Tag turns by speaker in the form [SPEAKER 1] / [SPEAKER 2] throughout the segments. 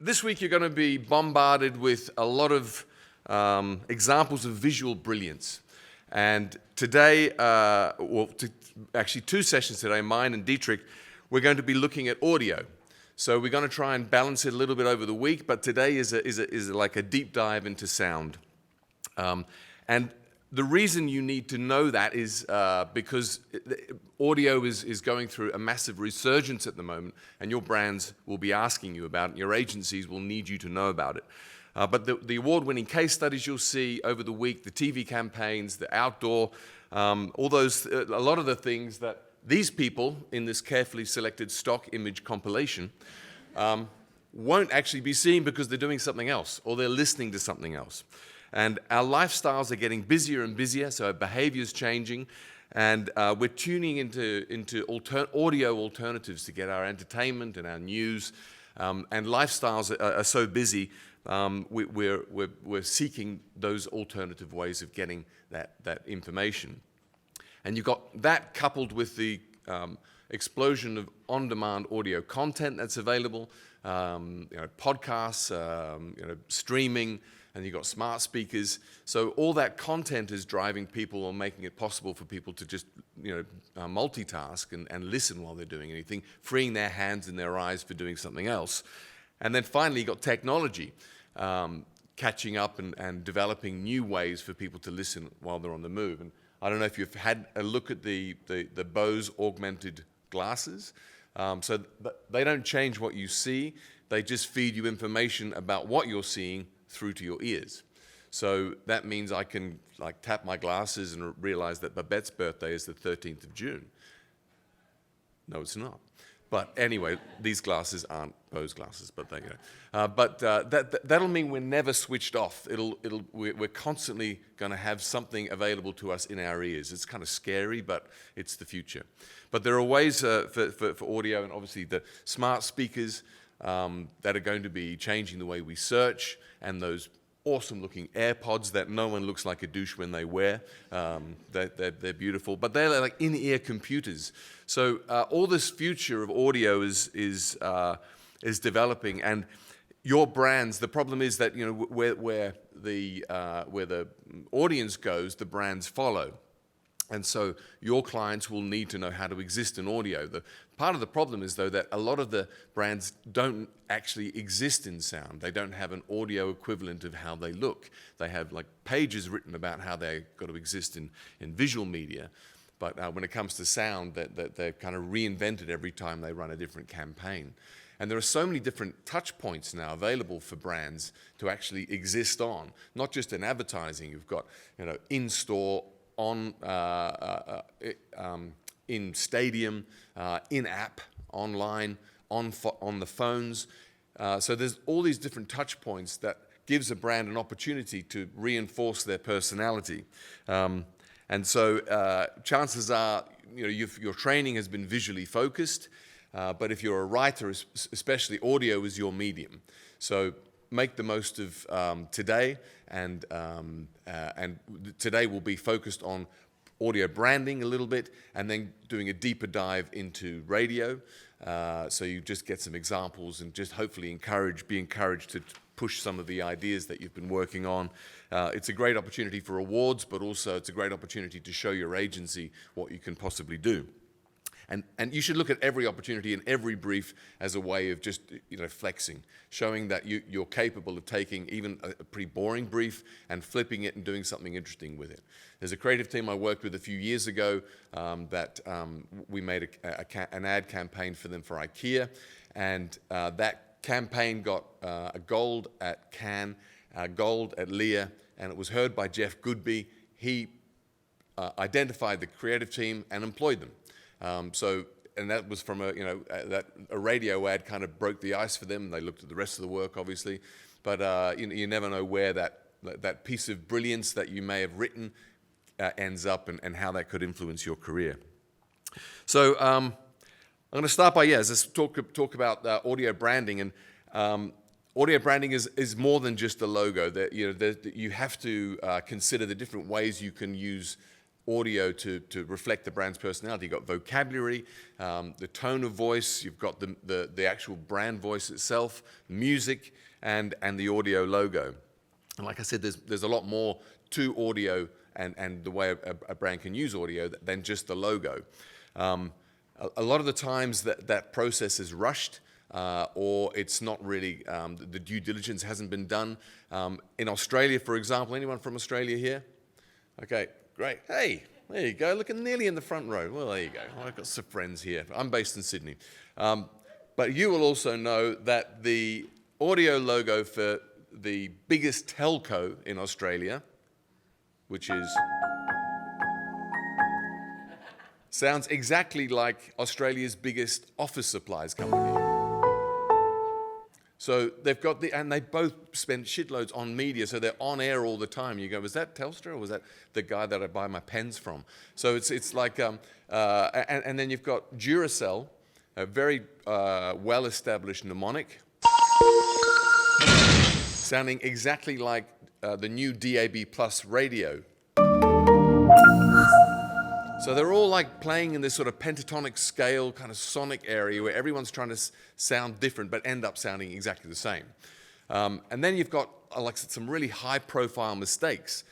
[SPEAKER 1] This week you're going to be bombarded with a lot of examples of visual brilliance. And today, actually 2 sessions today, mine and Dijk, we're going to be looking at audio. So we're going to try and balance it a little bit over the week, but today is like a deep dive into sound. And the reason you need to know that is because audio is going through a massive resurgence at the moment, and your brands will be asking you about it, and your agencies will need you to know about it. But the award-winning case studies you'll see over the week, the TV campaigns, the outdoor, all those, a lot of the things that these people in this carefully selected stock image compilation won't actually be seeing because they're doing something else or they're listening to something else. And our lifestyles are getting busier and busier, so our behavior is changing, and we're tuning into audio alternatives to get our entertainment and our news. And lifestyles are so busy, we're seeking those alternative ways of getting that information. And you've got that coupled with the explosion of on-demand audio content that's available, podcasts, streaming, and you've got smart speakers. So all that content is driving people or making it possible for people to just multitask and listen while they're doing anything, freeing their hands and their eyes for doing something else. And then finally, you've got technology catching up and developing new ways for people to listen while they're on the move. And I don't know if you've had a look at the Bose augmented glasses. So they don't change what you see. They just feed you information about what you're seeing through to your ears. So that means I can tap my glasses and realize that Babette's birthday is the 13th of June. No, it's not. But anyway, these glasses aren't Bose glasses, but there you go. That'll mean we're never switched off. We're constantly going to have something available to us in our ears. It's kind of scary, but it's the future. But there are ways for audio, and obviously the smart speakers that are going to be changing the way we search, and those awesome-looking AirPods that no one looks like a douche when they wear. They're beautiful, but they're like in-ear computers. So all this future of audio is developing, and your brands. The problem is that where the audience goes, the brands follow. And so your clients will need to know how to exist in audio. Part of the problem is, though, that a lot of the brands don't actually exist in sound. They don't have an audio equivalent of how they look. They have pages written about how they've got to exist in visual media. But when it comes to sound, they're kind of reinvented every time they run a different campaign. And there are so many different touch points now available for brands to actually exist on, not just in advertising. You've got in-store, in stadium, in-app, online, on the phones. So there's all these different touch points that gives a brand an opportunity to reinforce their personality. And so chances are your training has been visually focused, but if you're a writer, especially audio is your medium. So make the most of today, and today will be focused on audio branding a little bit, and then doing a deeper dive into radio. So you just get some examples and just hopefully be encouraged to push some of the ideas that you've been working on. It's a great opportunity for awards, but also it's a great opportunity to show your agency what you can possibly do. And you should look at every opportunity and every brief as a way of just flexing, showing that you're capable of taking even a pretty boring brief and flipping it and doing something interesting with it. There's a creative team I worked with a few years ago that we made an ad campaign for them for IKEA, and that campaign got a gold at Cannes, gold at LIA, and it was heard by Jeff Goodby. He identified the creative team and employed them. And that was from a radio ad kind of broke the ice for them. They looked at the rest of the work, obviously, but you never know where that piece of brilliance that you may have written ends up, and how that could influence your career. So I'm going to start by let's talk about audio branding. And audio branding is more than just a logo. That you have to consider the different ways you can use audio to reflect the brand's personality. You've got vocabulary, the tone of voice, you've got the actual brand voice itself, music, and the audio logo. And like I said, there's a lot more to audio and the way a brand can use audio than just the logo. A lot of the times that process is rushed, or it's not really, the due diligence hasn't been done. In Australia, for example, anyone from Australia here? Okay, great. Hey, there you go, looking nearly in the front row. Well, there you go. I've got some friends here. I'm based in Sydney. But you will also know that the audio logo for the biggest telco in Australia, which is, sounds exactly like Australia's biggest office supplies company. So they've got and they both spend shitloads on media, so they're on air all the time. You go, was that Telstra or was that the guy that I buy my pens from? So it's like, and then you've got Duracell, a very well-established mnemonic, sounding exactly like the new DAB Plus radio. So they're all like playing in this sort of pentatonic scale kind of sonic area where everyone's trying to sound different but end up sounding exactly the same. And then you've got like some really high-profile mistakes.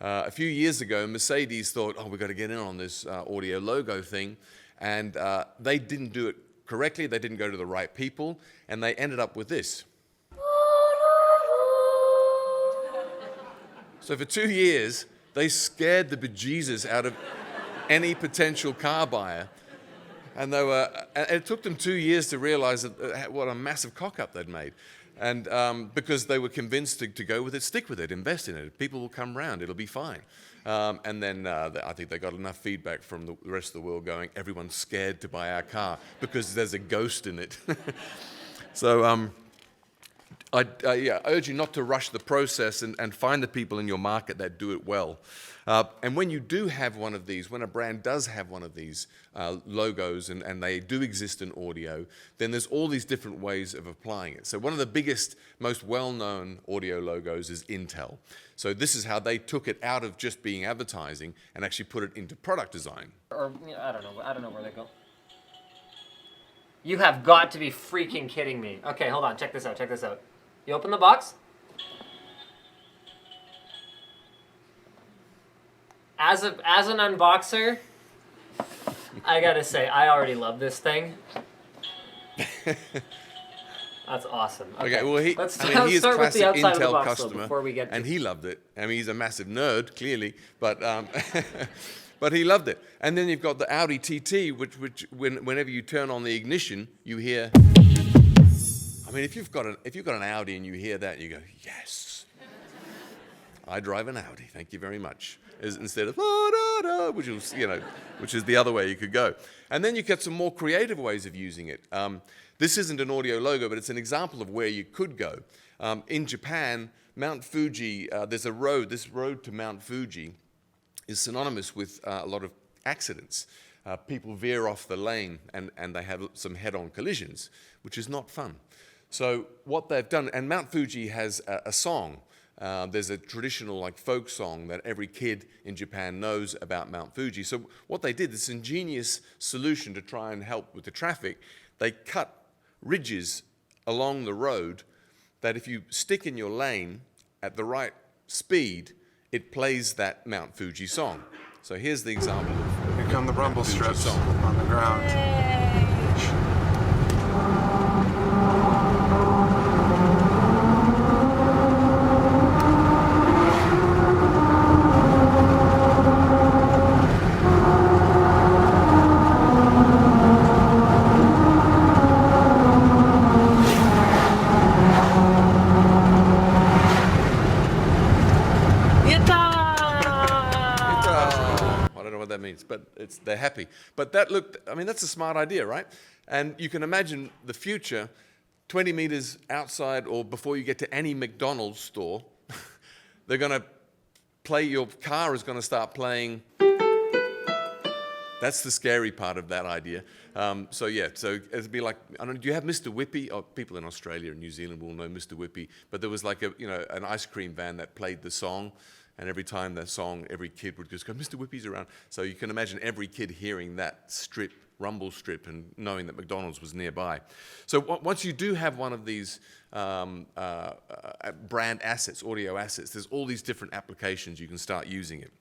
[SPEAKER 1] A few years ago, Mercedes thought, oh, we've got to get in on this audio logo thing. And they didn't do it correctly. They didn't go to the right people. And they ended up with this. So for 2 years, they scared the bejesus out of any potential car buyer. And it took them 2 years to realize what a massive cock-up they'd made. And because they were convinced to go with it, stick with it, invest in it. People will come round, it'll be fine. And then I think they got enough feedback from the rest of the world going, everyone's scared to buy our car because there's a ghost in it. So I urge you not to rush the process and find the people in your market that do it well. And when you do have one of these, when a brand does have one of these logos and they do exist in audio, then there's all these different ways of applying it. So one of the biggest, most well-known audio logos is Intel. So this is how they took it out of just being advertising and actually put it into product design.
[SPEAKER 2] Or, I don't know where they go. You have got to be freaking kidding me. Okay, hold on, check this out. You open the box. As an unboxer, I gotta say, I already love this thing. That's awesome. Okay, well,
[SPEAKER 1] he is a classic Intel customer, and he loved it. I mean, he's a massive nerd, clearly, but but he loved it. And then you've got the Audi TT, which whenever you turn on the ignition, you hear. I mean, if you've got an Audi and you hear that, you go, yes, I drive an Audi. Thank you very much. Instead of which is the other way you could go. And then you get some more creative ways of using it. This isn't an audio logo, but it's an example of where you could go. In Japan, Mount Fuji, there's a road. This road to Mount Fuji is synonymous with a lot of accidents. People veer off the lane and they have some head-on collisions, which is not fun. So what they've done, and Mount Fuji has a song. There's a traditional like folk song that every kid in Japan knows about Mount Fuji. So what they did, this ingenious solution to try and help with the traffic, they cut ridges along the road that if you stick in your lane at the right speed, it plays that Mount Fuji song. So here's the example.
[SPEAKER 3] Here come the rumble strips on the ground.
[SPEAKER 1] But they're happy. But that's a smart idea, right? And you can imagine the future, 20 meters outside or before you get to any McDonald's store, they're going to play, your car is going to start playing. That's the scary part of that idea. So it'd be like, I don't know, do you have Mr. Whippy? Oh, people in Australia and New Zealand will know Mr. Whippy, but there was like an ice cream van that played the song. And every time that song, every kid would just go, Mr. Whippy's around. So you can imagine every kid hearing that rumble strip and knowing that McDonald's was nearby. So once you do have one of these brand assets, audio assets, there's all these different applications you can start using it.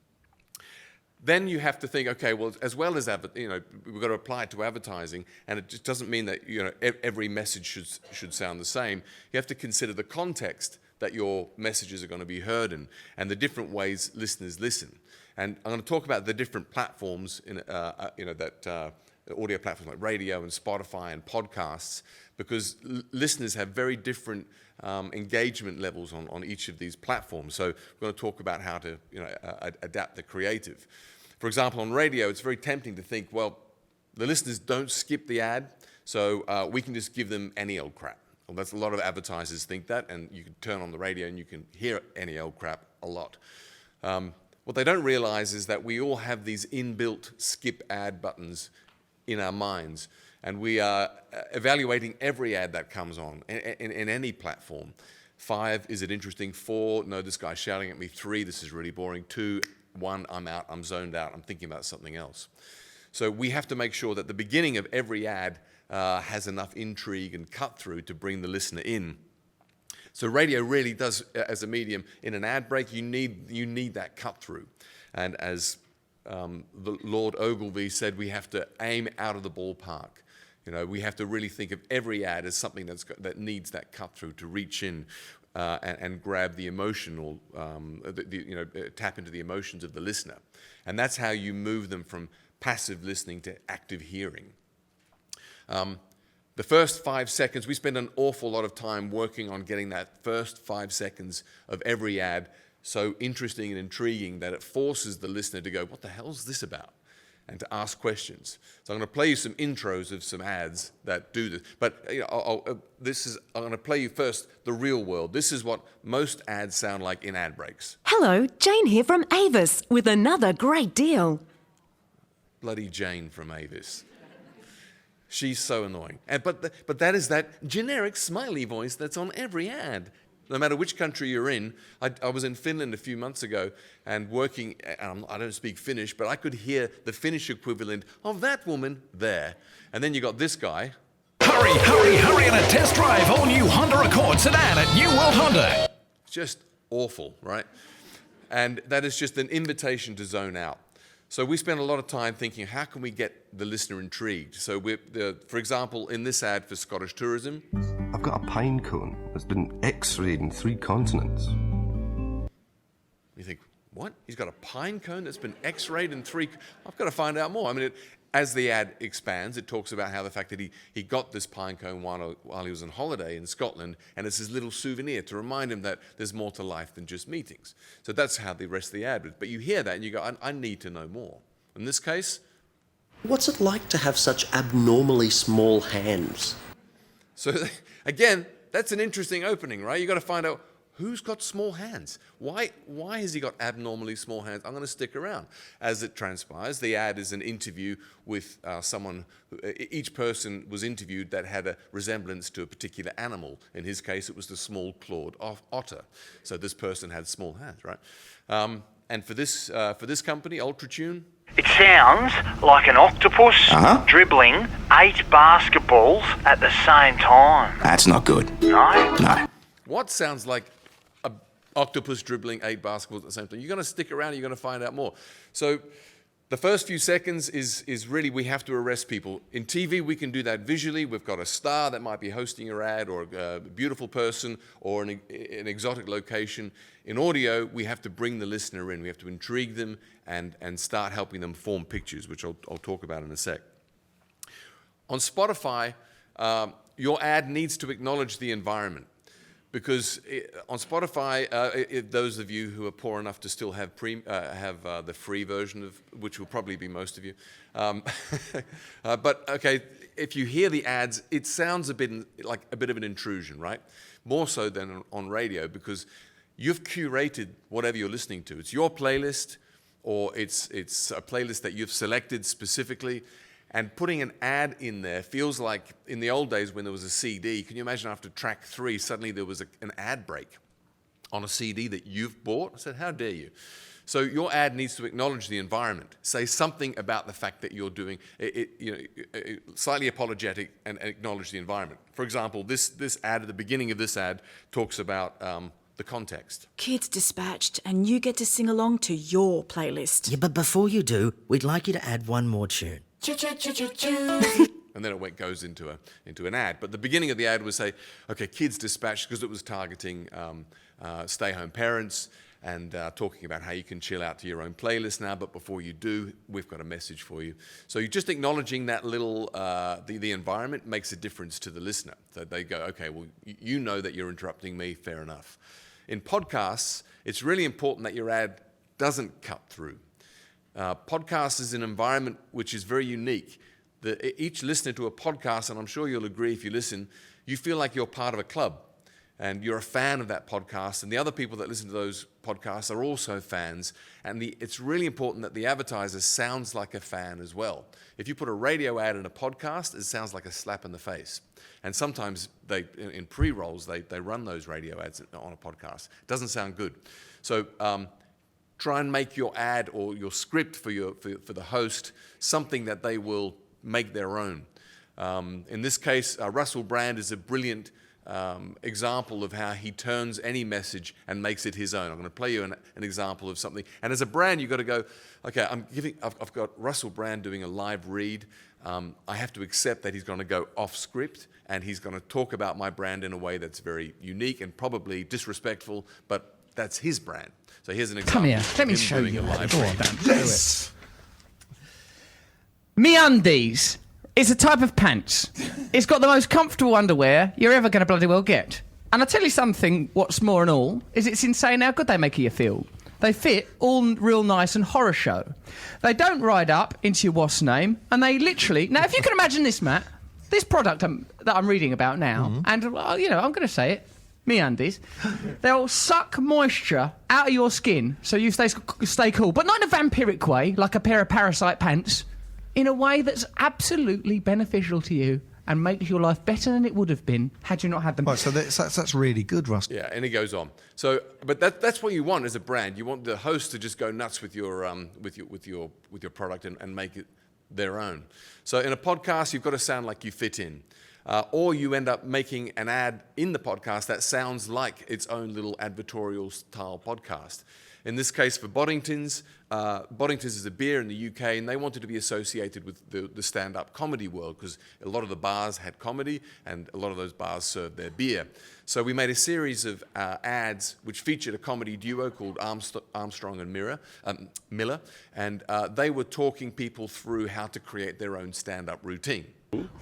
[SPEAKER 1] Then you have to think, okay, well, as well as we've got to apply it to advertising, and it just doesn't mean that every message should sound the same. You have to consider the context that your messages are going to be heard in, and the different ways listeners listen. And I'm going to talk about the different platforms audio platforms like radio and Spotify and podcasts, because listeners have very different engagement levels on each of these platforms. So we're going to talk about how to adapt the creative. For example, on radio, it's very tempting to think, well, the listeners don't skip the ad, so we can just give them any old crap. Well, that's a lot of advertisers think that, and you can turn on the radio and you can hear any old crap a lot. What they don't realize is that we all have these inbuilt skip ad buttons in our minds, and we are evaluating every ad that comes on in any platform. 5, is it interesting? 4, no, this guy's shouting at me. 3, this is really boring. 2, 1, I'm out, I'm zoned out, I'm thinking about something else. So we have to make sure that the beginning of every ad has enough intrigue and cut through to bring the listener in. So radio really does, as a medium, in an ad break, you need that cut through. And as the Lord Ogilvy said, we have to aim out of the ballpark. We have to really think of every ad as something that needs that cut through to reach in and grab the emotional, tap into the emotions of the listener. And that's how you move them from passive listening to active hearing. The first 5 seconds, we spend an awful lot of time working on getting that first 5 seconds of every ad so interesting and intriguing that it forces the listener to go, what the hell is this about? And to ask questions. So I'm going to play you some intros of some ads that do this. But I'm going to play you first the real world. This is what most ads sound like in ad breaks.
[SPEAKER 4] Hello, Jane here from Avis with another great deal.
[SPEAKER 1] Bloody Jane from Avis. She's so annoying. But that is that generic smiley voice that's on every ad. No matter which country you're in. I was in Finland a few months ago and working, I don't speak Finnish, but I could hear the Finnish equivalent of that woman there. And then you got this guy.
[SPEAKER 5] Hurry, hurry, hurry and a test drive all new Honda Accord sedan at New World Honda.
[SPEAKER 1] Just awful, right? And that is just an invitation to zone out. So we spend a lot of time thinking, how can we get the listener intrigued? So for example, in this ad for Scottish Tourism,
[SPEAKER 6] I've got a pine cone that's been x-rayed in 3 continents.
[SPEAKER 1] You think, what? He's got a pine cone that's been x-rayed in 3... I've got to find out more. I mean, as the ad expands, it talks about how the fact that he got this pine cone while he was on holiday in Scotland, and it's his little souvenir to remind him that there's more to life than just meetings. So that's how the rest of the ad was. But you hear that and you go, I need to know more. In this case...
[SPEAKER 7] What's it like to have such abnormally small hands?
[SPEAKER 1] So again, that's an interesting opening, right? You've got to find out who's got small hands. Why has he got abnormally small hands? I'm going to stick around. As it transpires, the ad is an interview with someone. Each person was interviewed that had a resemblance to a particular animal. In his case, it was the small clawed otter. So this person had small hands, right? And for this company, Ultratune.
[SPEAKER 8] It sounds like an octopus dribbling 8 basketballs at the same time.
[SPEAKER 5] That's not good.
[SPEAKER 8] No?
[SPEAKER 5] No.
[SPEAKER 1] What sounds like an octopus dribbling 8 basketballs at the same time? You're going to stick around, you're going to find out more. So the first few seconds is really, we have to arrest people. In TV, we can do that visually. We've got a star that might be hosting your ad, or a beautiful person, or an exotic location. In audio, we have to bring the listener in. We have to intrigue them and start helping them form pictures, which I'll talk about in a sec. On Spotify, your ad needs to acknowledge the environment. Because on Spotify, those of you who are poor enough to still have the free version of, which will probably be most of you, but okay, if you hear the ads, it sounds a bit of an intrusion, right? More so than on radio, because you've curated whatever you're listening to. It's your playlist, or it's a playlist that you've selected specifically. And putting an ad in there feels like in the old days when there was a CD. Can you imagine after track 3, suddenly there was an ad break? on a CD that you've bought. I said, how dare you? So your ad needs to acknowledge the environment, say something about the fact that you're doing it, slightly apologetic, and acknowledge the environment. For example, this ad at the beginning of this ad talks about the context.
[SPEAKER 9] Kids dispatched, and you get to sing along to your playlist.
[SPEAKER 10] Yeah, but before you do, we'd like you to add one more tune.
[SPEAKER 1] And then it goes into an ad. But the beginning of the ad would say, okay, kids dispatched, because it was targeting stay-home parents, and talking about how you can chill out to your own playlist now, but before you do, we've got a message for you. So you're just acknowledging that little, the environment makes a difference to the listener. So they go, okay, well, you know that you're interrupting me, fair enough. In podcasts, it's really important that your ad doesn't cut through. Podcast is an environment which is very unique. Each listener to a podcast, and I'm sure you'll agree if you listen, you feel like you're part of a club. And you're a fan of that podcast, and the other people that listen to those podcasts are also fans. And it's really important that the advertiser sounds like a fan as well. If you put a radio ad in a podcast, it sounds like a slap in the face. And sometimes in pre-rolls, they run those radio ads on a podcast. It doesn't sound good. So try and make your ad or your script for the host something that they will make their own. In this case, Russell Brand is a brilliant example of how he turns any message and makes it his own. I'm going to play you an example of something. And as a brand, you've got to go, okay, I've got Russell Brand doing a live read. I have to accept that he's going to go off script, and he's going to talk about my brand in a way that's very unique and probably disrespectful, but that's his brand. So here's an example.
[SPEAKER 11] Come here, let me show you.
[SPEAKER 1] Go on,
[SPEAKER 11] Dan. Yes. MeUndies. It's a type of pants. It's got the most comfortable underwear you're ever going to bloody well get. And I'll tell you something, what's more and all, is it's insane how good they make you feel. They fit all real nice and horror show. They don't ride up into your wasp name, and they literally... Now, if you can imagine this, Matt, this product that I'm reading about now, and, I'm going to say it, MeUndies, they'll suck moisture out of your skin so you stay cool, but not in a vampiric way, like a pair of parasite pants, in a way that's absolutely beneficial to you and makes your life better than it would have been had you not had them.
[SPEAKER 12] Right, so that's really good, Russ.
[SPEAKER 1] Yeah, and he goes on. So, but that's what you want as a brand. You want the host to just go nuts with your product and make it their own. So, in a podcast, you've got to sound like you fit in, or you end up making an ad in the podcast that sounds like its own little advertorial style podcast. In this case, for Boddingtons, Boddingtons is a beer in the UK, and they wanted to be associated with the stand-up comedy world because a lot of the bars had comedy, and a lot of those bars served their beer. So we made a series of ads which featured a comedy duo called Armstrong and Miller, and they were talking people through how to create their own stand-up routine.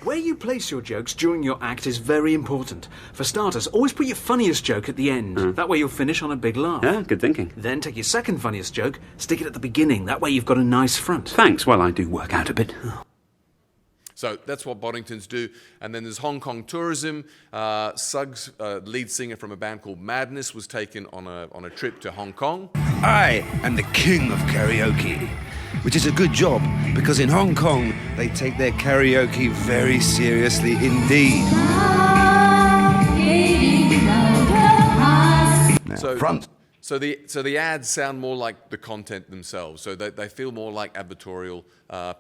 [SPEAKER 13] Where you place your jokes during your act is very important. For starters, always put your funniest joke at the end. That way you'll finish on a big laugh.
[SPEAKER 14] Yeah, good thinking.
[SPEAKER 13] Then take your second funniest joke, stick it at the beginning. That way you've got a nice front.
[SPEAKER 14] Thanks. Well, I do work out a bit.
[SPEAKER 1] So that's what Boddingtons do. And then there's Hong Kong tourism. Suggs, lead singer from a band called Madness, was taken on a trip to Hong Kong.
[SPEAKER 15] I am the king of karaoke, which is a good job because in Hong Kong they take their karaoke very seriously indeed.
[SPEAKER 1] So the ads sound more like the content themselves. So they feel more like advertorial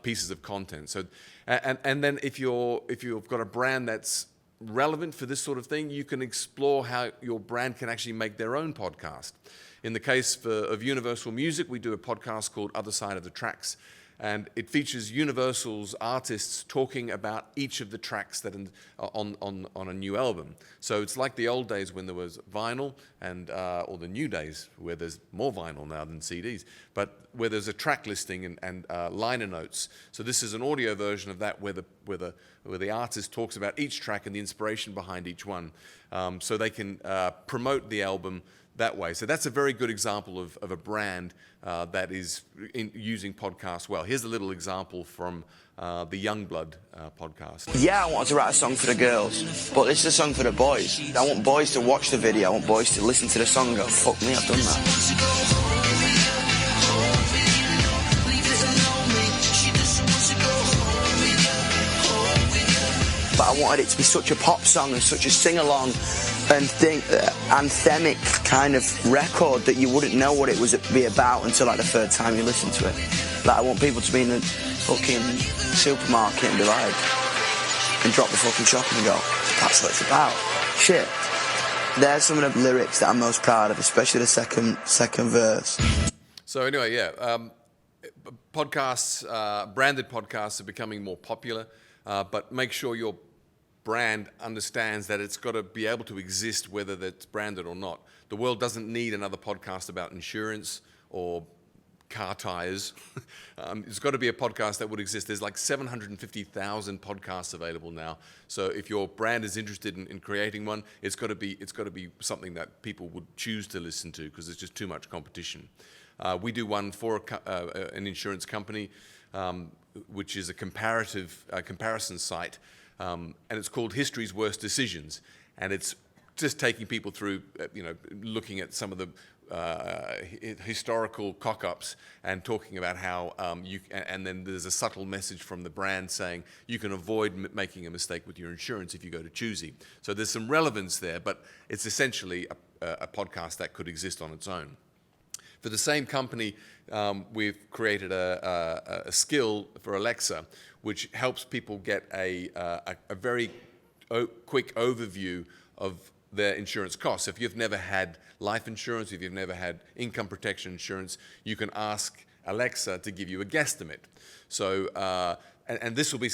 [SPEAKER 1] pieces of content. So and then if you've got a brand that's relevant for this sort of thing, you can explore how your brand can actually make their own podcast. In the case of Universal Music, we do a podcast called Other Side of the Tracks, and it features Universal's artists talking about each of the tracks that on a new album. So it's like the old days when there was vinyl, and or the new days where there's more vinyl now than CDs, but where there's a track listing and liner notes. So this is an audio version of that where the artist talks about each track and the inspiration behind each one, so they can promote the album that way. So that's a very good example of a brand that is using podcasts well. Here's a little example from the Youngblood podcast.
[SPEAKER 16] Yeah, I wanted to write a song for the girls, but this is a song for the boys. I want boys to watch the video, I want boys to listen to the song and go, fuck me, I've done that. But I I wanted it to be such a pop song and such a sing-along and anthemic kind of record that you wouldn't know what it was be about until like the third time you listen to it. Like I want people to be in the fucking supermarket and be like, and drop the fucking shopping and go, that's what it's about. Shit. There's some of the lyrics that I'm most proud of, especially the second verse.
[SPEAKER 1] So anyway, podcasts, branded podcasts are becoming more popular, but make sure your brand understands that it's got to be able to exist whether that's branded or not. The world doesn't need another podcast about insurance or car tires. It's got to be a podcast that would exist. There's like 750,000 podcasts available now. So if your brand is interested in creating one, it's got to be something that people would choose to listen to because there's just too much competition. We do one for an insurance company, which is a comparison site, and it's called History's Worst Decisions, and it's just taking people through, looking at some of the historical cock-ups and talking about how and then there's a subtle message from the brand saying you can avoid making a mistake with your insurance if you go to Choosy. So there's some relevance there, but it's essentially a podcast that could exist on its own. For the same company, we've created a skill for Alexa, which helps people get a very quick overview of their insurance costs. If you've never had life insurance, if you've never had income protection insurance, you can ask Alexa to give you a guesstimate. So, and this will be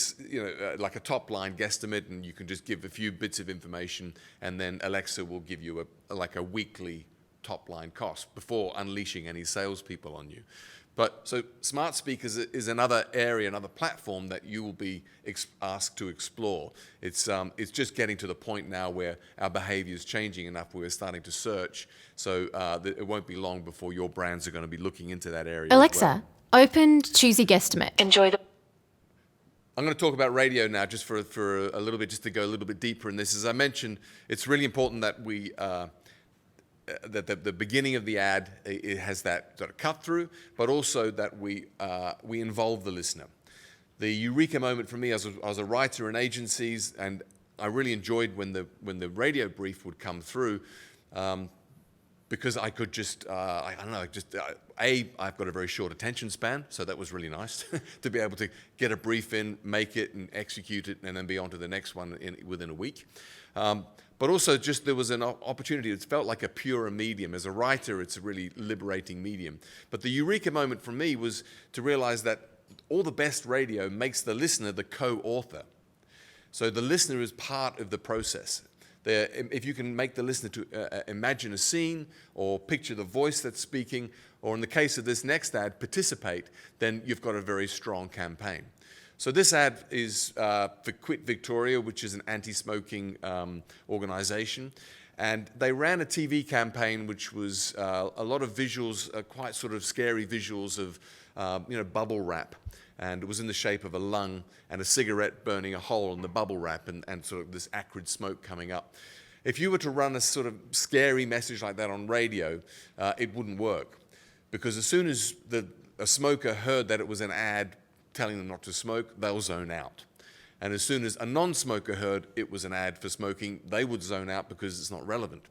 [SPEAKER 1] like a top-line guesstimate, and you can just give a few bits of information, and then Alexa will give you a weekly top-line cost before unleashing any salespeople on you. But so smart speakers is another area, another platform that you will be asked to explore. It's just getting to the point now where our behavior is changing enough where we're starting to search. So it won't be long before your brands are going to be looking into that area.
[SPEAKER 17] Alexa, open Choosy Guesstimate. Enjoy the...
[SPEAKER 1] I'm going to talk about radio now just for a little bit, just to go a little bit deeper in this. As I mentioned, it's really important that we... that the beginning of the ad, it has that sort of cut through, but also that we involve the listener. The eureka moment for me, I was a writer in agencies, and I really enjoyed when the radio brief would come through, because I could just I've got a very short attention span, so that was really nice to be able to get a brief in, make it, and execute it, and then be on to the next one within a week. But also just there was an opportunity. It felt like a purer medium. As a writer, it's a really liberating medium. But the eureka moment for me was to realize that all the best radio makes the listener the co-author. So the listener is part of the process. If you can make the listener to imagine a scene or picture the voice that's speaking, or in the case of this next ad, participate, then you've got a very strong campaign. So this ad is for Quit Victoria, which is an anti-smoking organization. And they ran a TV campaign which was a lot of visuals, quite sort of scary visuals of bubble wrap. And it was in the shape of a lung and a cigarette burning a hole in the bubble wrap and sort of this acrid smoke coming up. If you were to run a sort of scary message like that on radio, it wouldn't work. Because as soon as a smoker heard that it was an ad telling them not to smoke, they'll zone out. And as soon as a non-smoker heard it was an ad for smoking, they would zone out because it's not relevant.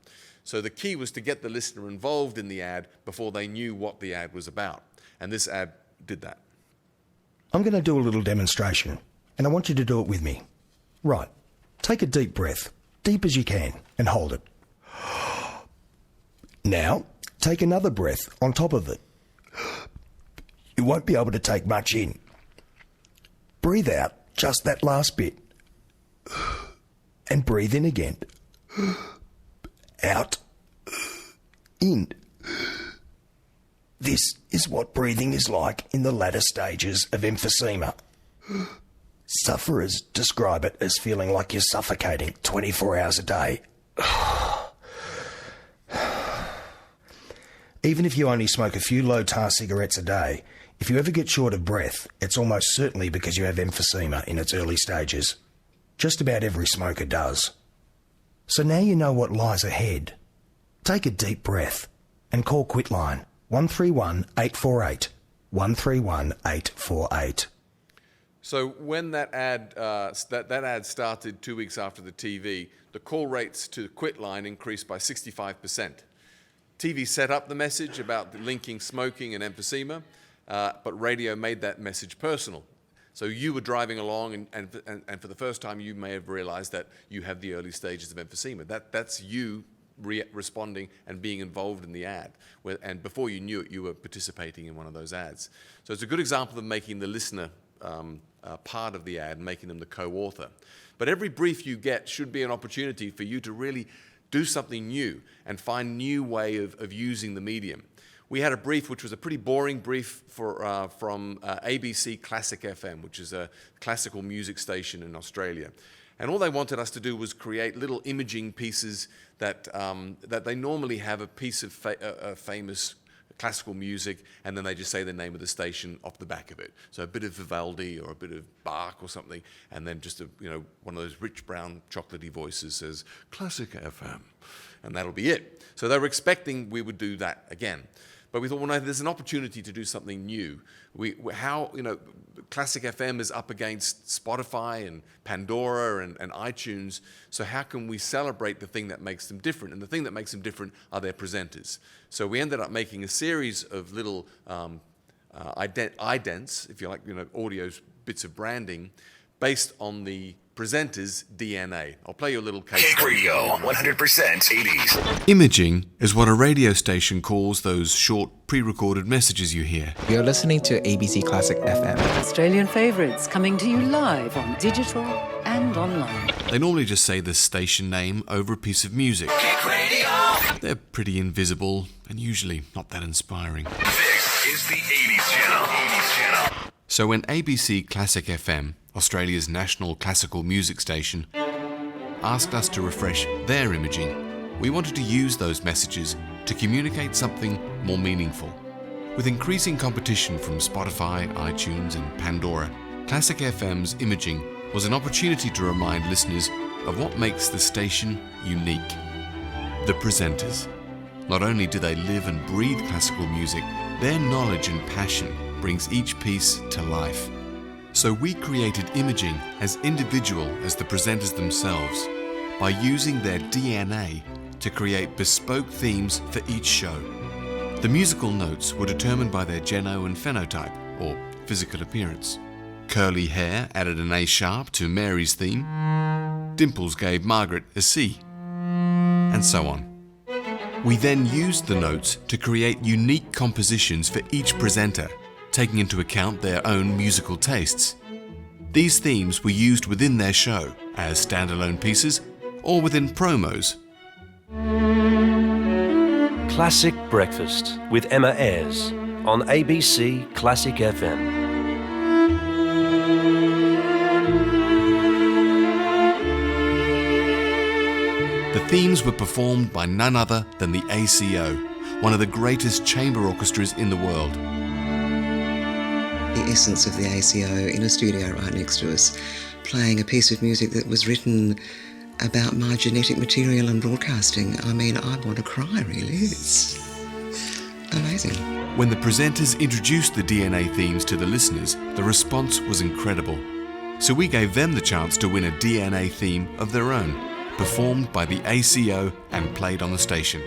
[SPEAKER 1] So the key was to get the listener involved in the ad before they knew what the ad was about. And this ad did that.
[SPEAKER 18] I'm going to do a little demonstration, and I want you to do it with me. Right. Take a deep breath, deep as you can, and hold it. Now, take another breath on top of it. You won't be able to take much in. Breathe out just that last bit. And breathe in again. Out. In. This is what breathing is like in the latter stages of emphysema. Sufferers describe it as feeling like you're suffocating 24 hours a day. Even if you only smoke a few low-tar cigarettes a day, if you ever get short of breath, it's almost certainly because you have emphysema in its early stages. Just about every smoker does. So now you know what lies ahead. Take a deep breath and call Quitline 131 848 131 848.
[SPEAKER 1] So when that ad that ad started 2 weeks after the TV, the call rates to the quit line increased by 65%. TV set up the message about linking smoking and emphysema, but radio made that message personal. So you were driving along, and for the first time, you may have realized that you have the early stages of emphysema. That's you responding and being involved in the ad. And before you knew it, you were participating in one of those ads. So it's a good example of making the listener part of the ad, making them the co-author. But every brief you get should be an opportunity for you to really do something new and find new way of using the medium. We had a brief which was a pretty boring brief from ABC Classic FM, which is a classical music station in Australia. And all they wanted us to do was create little imaging pieces that they normally have a piece of famous classical music, and then they just say the name of the station off the back of it. So a bit of Vivaldi or a bit of Bach or something, and then just one of those rich brown chocolatey voices says Classic FM, and that'll be it. So they were expecting we would do that again. But we thought, well, no, there's an opportunity to do something new. Classic FM is up against Spotify and Pandora and iTunes, so how can we celebrate the thing that makes them different? And the thing that makes them different are their presenters. So we ended up making a series of little idents, if you like, audio bits of branding, based on the presenters' DNA. I'll play you a little case study.
[SPEAKER 5] Radio, 100% 80s.
[SPEAKER 1] Imaging is what a radio station calls those short pre-recorded messages you hear.
[SPEAKER 19] You're listening to ABC Classic FM.
[SPEAKER 20] Australian favourites coming to you live on digital and online.
[SPEAKER 1] They normally just say the station name over a piece of music.
[SPEAKER 5] Radio.
[SPEAKER 1] They're pretty invisible and usually not that inspiring.
[SPEAKER 5] This is the 80s channel. 80s channel.
[SPEAKER 1] So when ABC Classic FM, Australia's national classical music station, asked us to refresh their imaging, we wanted to use those messages to communicate something more meaningful. With increasing competition from Spotify, iTunes and Pandora, Classic FM's imaging was an opportunity to remind listeners of what makes the station unique. The presenters. Not only do they live and breathe classical music, their knowledge and passion brings each piece to life. So we created imaging as individual as the presenters themselves by using their DNA to create bespoke themes for each show. The musical notes were determined by their geno and phenotype, or physical appearance. Curly hair added an A sharp to Mary's theme. Dimples gave Margaret a C, and so on. We then used the notes to create unique compositions for each presenter, taking into account their own musical tastes. These themes were used within their show as standalone pieces or within promos.
[SPEAKER 21] Classic Breakfast with Emma Ayres on ABC Classic FM.
[SPEAKER 1] The themes were performed by none other than the ACO, one of the greatest chamber orchestras in the world.
[SPEAKER 22] The essence of the ACO in a studio right next to us, playing a piece of music that was written about my genetic material and broadcasting. I mean, I want to cry, really. It's amazing.
[SPEAKER 1] When the presenters introduced the DNA themes to the listeners, the response was incredible. So we gave them the chance to win a DNA theme of their own, performed by the ACO and played on the station.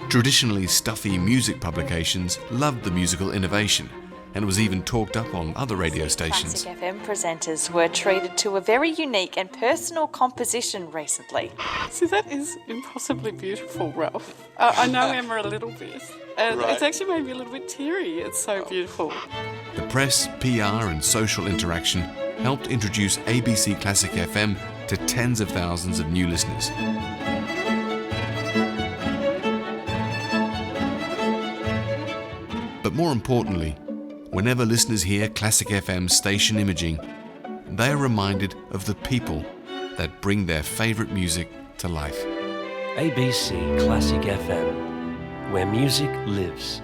[SPEAKER 1] Traditionally stuffy music publications loved the musical innovation, and it was even talked up on other radio stations.
[SPEAKER 9] Classic FM presenters were treated to a very unique and personal composition recently.
[SPEAKER 23] So that is impossibly beautiful, Ralph. I know Emma a little bit, and it's actually made me a little bit teary. It's so beautiful.
[SPEAKER 1] The press, PR and social interaction helped introduce ABC Classic FM to tens of thousands of new listeners. But more importantly, whenever listeners hear Classic FM station imaging, they are reminded of the people that bring their favourite music to life.
[SPEAKER 21] ABC Classic FM, where music lives.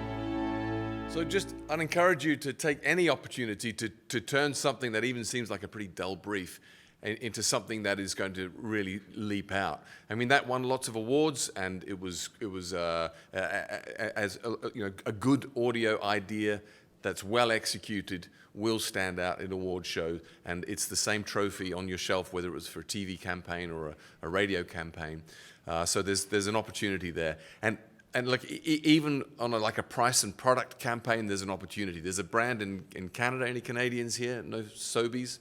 [SPEAKER 1] So I'd encourage you to take any opportunity to turn something that even seems like a pretty dull brief into something that is going to really leap out. I mean, that won lots of awards, and it was a good audio idea that's well executed will stand out in award show, and it's the same trophy on your shelf, whether it was for a TV campaign or a radio campaign. So there's an opportunity there, and like even on like a price and product campaign, there's an opportunity. There's a brand in Canada. Any Canadians here know Sobeys?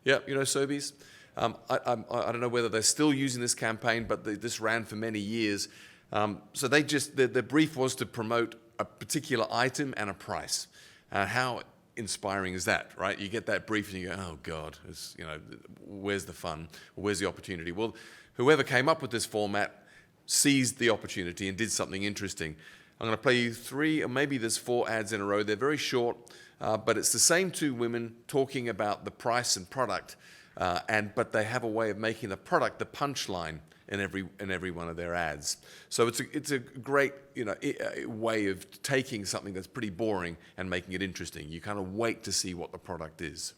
[SPEAKER 1] Yeah, you know Sobeys. I don't know whether they're still using this campaign, but this ran for many years. So they just the brief was to promote a particular item and a price. How inspiring is that, right? You get that brief and you go, oh God, where's the fun? Where's the opportunity? Well, whoever came up with this format seized the opportunity and did something interesting. I'm going to play you 3, or maybe there's 4 ads in a row. They're very short, but it's the same 2 women talking about the price and product, but they have a way of making the product the punchline in every one of their ads. So it's a great way of taking something that's pretty boring and making it interesting. You kind of wait to see what the product is.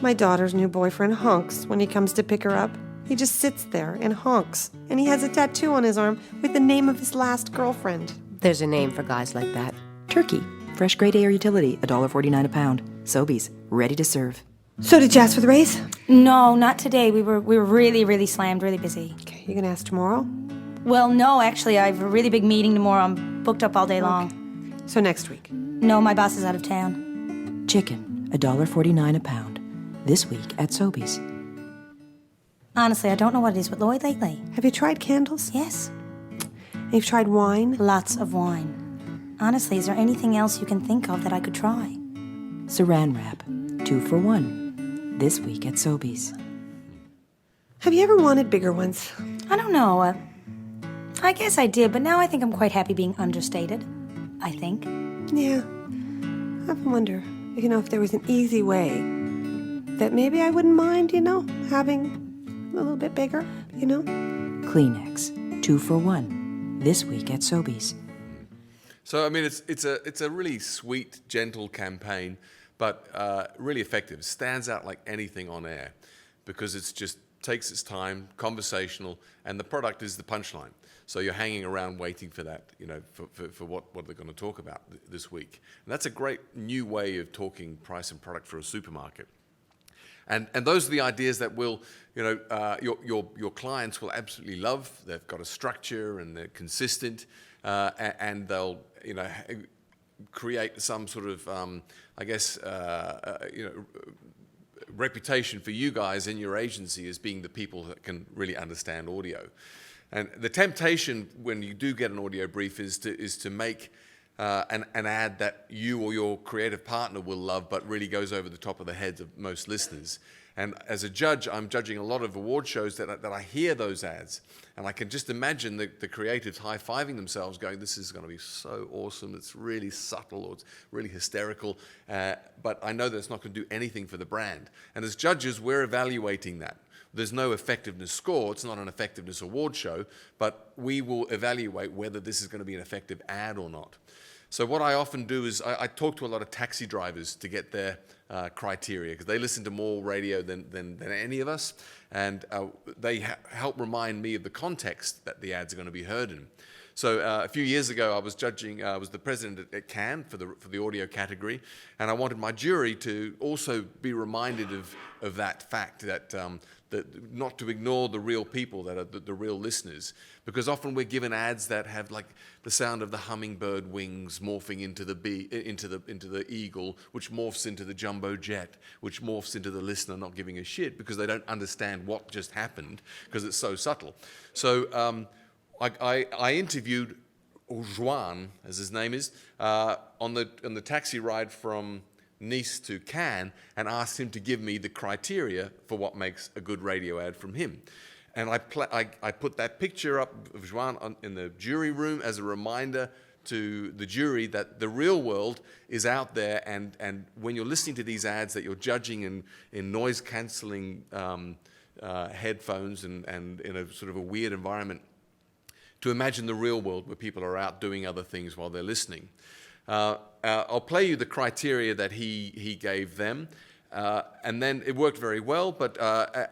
[SPEAKER 2] My daughter's new boyfriend honks when he comes to pick her up. He just sits there and honks, and he has a tattoo on his arm with the name of his last girlfriend.
[SPEAKER 3] There's a name for guys like that. Turkey. Fresh grade air utility, $1.49 a pound. Sobeys, ready to serve.
[SPEAKER 2] So did you ask for the raise?
[SPEAKER 4] No, not today. We were really, really slammed, really busy.
[SPEAKER 2] Okay, you gonna ask tomorrow?
[SPEAKER 4] Well, no, actually, I have a really big meeting tomorrow. I'm booked up all day long.
[SPEAKER 2] So next week?
[SPEAKER 4] No, my boss is out of town.
[SPEAKER 3] Chicken, $1.49 a pound. This week at Sobeys.
[SPEAKER 4] Honestly, I don't know what it is with Lloyd lately.
[SPEAKER 2] Have you tried candles?
[SPEAKER 4] Yes.
[SPEAKER 2] You've tried wine?
[SPEAKER 4] Lots of wine. Honestly, is there anything else you can think of that I could try?
[SPEAKER 3] Saran wrap, 2 for $1. This week at Sobeys.
[SPEAKER 2] Have you ever wanted bigger ones?
[SPEAKER 4] I don't know. I guess I did, but now I think I'm quite happy being understated. I think.
[SPEAKER 2] Yeah. I wonder, if there was an easy way that maybe I wouldn't mind, having a little bit bigger,
[SPEAKER 3] Kleenex, 2 for $1. This week at Sobeys.
[SPEAKER 1] So, it's a really sweet, gentle campaign, but really effective. It stands out like anything on air because it's just takes its time, conversational, and the product is the punchline. So you're hanging around waiting for that, for what they're going to talk about this week. And that's a great new way of talking price and product for a supermarket. And those are the ideas that will, your clients will absolutely love. They've got a structure and they're consistent, and they'll, create some sort of, reputation for you guys in your agency as being the people that can really understand audio. And the temptation when you do get an audio brief is to make an ad that you or your creative partner will love, but really goes over the top of the heads of most listeners. And as a judge, I'm judging a lot of award shows that I hear those ads, and I can just imagine the creatives high-fiving themselves going, this is going to be so awesome, it's really subtle, or it's really hysterical, but I know that it's not going to do anything for the brand. And as judges, we're evaluating that. There's no effectiveness score, it's not an effectiveness award show, but we will evaluate whether this is going to be an effective ad or not. So what I often do is I talk to a lot of taxi drivers to get their criteria, because they listen to more radio than any of us, and they help remind me of the context that the ads are going to be heard in. So a few years ago, I was judging. I was the president at Cannes for the audio category, and I wanted my jury to also be reminded of that fact, that not to ignore the real people that are the real listeners, because often we're given ads that have like the sound of the hummingbird wings morphing into the eagle, which morphs into the jumbo jet, which morphs into the listener not giving a shit because they don't understand what just happened because it's so subtle. So I interviewed Juan, as his name is, on the taxi ride from Nice to Cannes, and asked him to give me the criteria for what makes a good radio ad from him. And I put that picture up of Juan in the jury room as a reminder to the jury that the real world is out there, and when you're listening to these ads that you're judging in noise-cancelling headphones and in a sort of a weird environment, to imagine the real world where people are out doing other things while they're listening. I'll play you the criteria that he gave them, and then it worked very well. But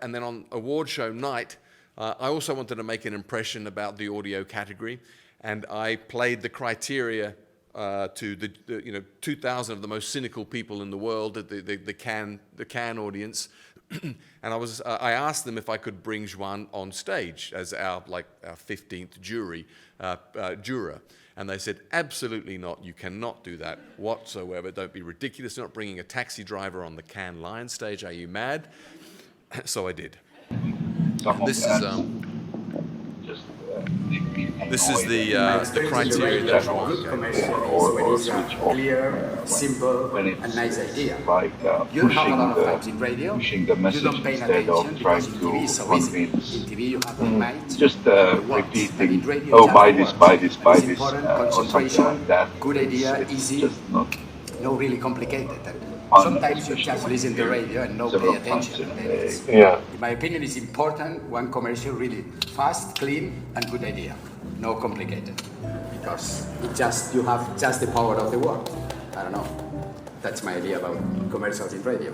[SPEAKER 1] and then on award show night, I also wanted to make an impression about the audio category, and I played the criteria to the 2,000 of the most cynical people in the world, the Cannes audience, and I asked them if I could bring Juan on stage as our 15th juror. And they said, absolutely not. You cannot do that whatsoever. Don't be ridiculous. You're not bringing a taxi driver on the Cannes Lion stage. Are you mad? So I did. And this is the criteria that
[SPEAKER 6] good commercial is when it's clear, simple, and nice idea. You have a lot of times in radio, you don't pay attention because in TV is so easy. In TV you have the mic,
[SPEAKER 7] just repeating, oh, buy this, or something like that.
[SPEAKER 6] Good idea, easy, no really complicated. Sometimes you just listen to radio and no pay attention. In my opinion, it's important one commercial really fast, clean, and good idea. No complicated. Because you have just the power of the word. I don't know. That's my idea about commercials in radio.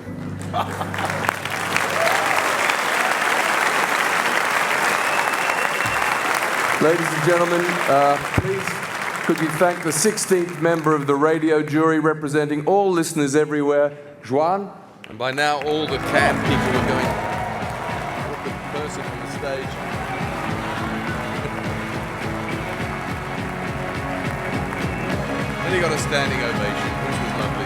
[SPEAKER 8] Ladies and gentlemen, please could you thank the 16th member of the radio jury representing all listeners everywhere, Juan?
[SPEAKER 1] And by now all the Cannes people are going, put the person on the stage. And he got a standing ovation, which was lovely.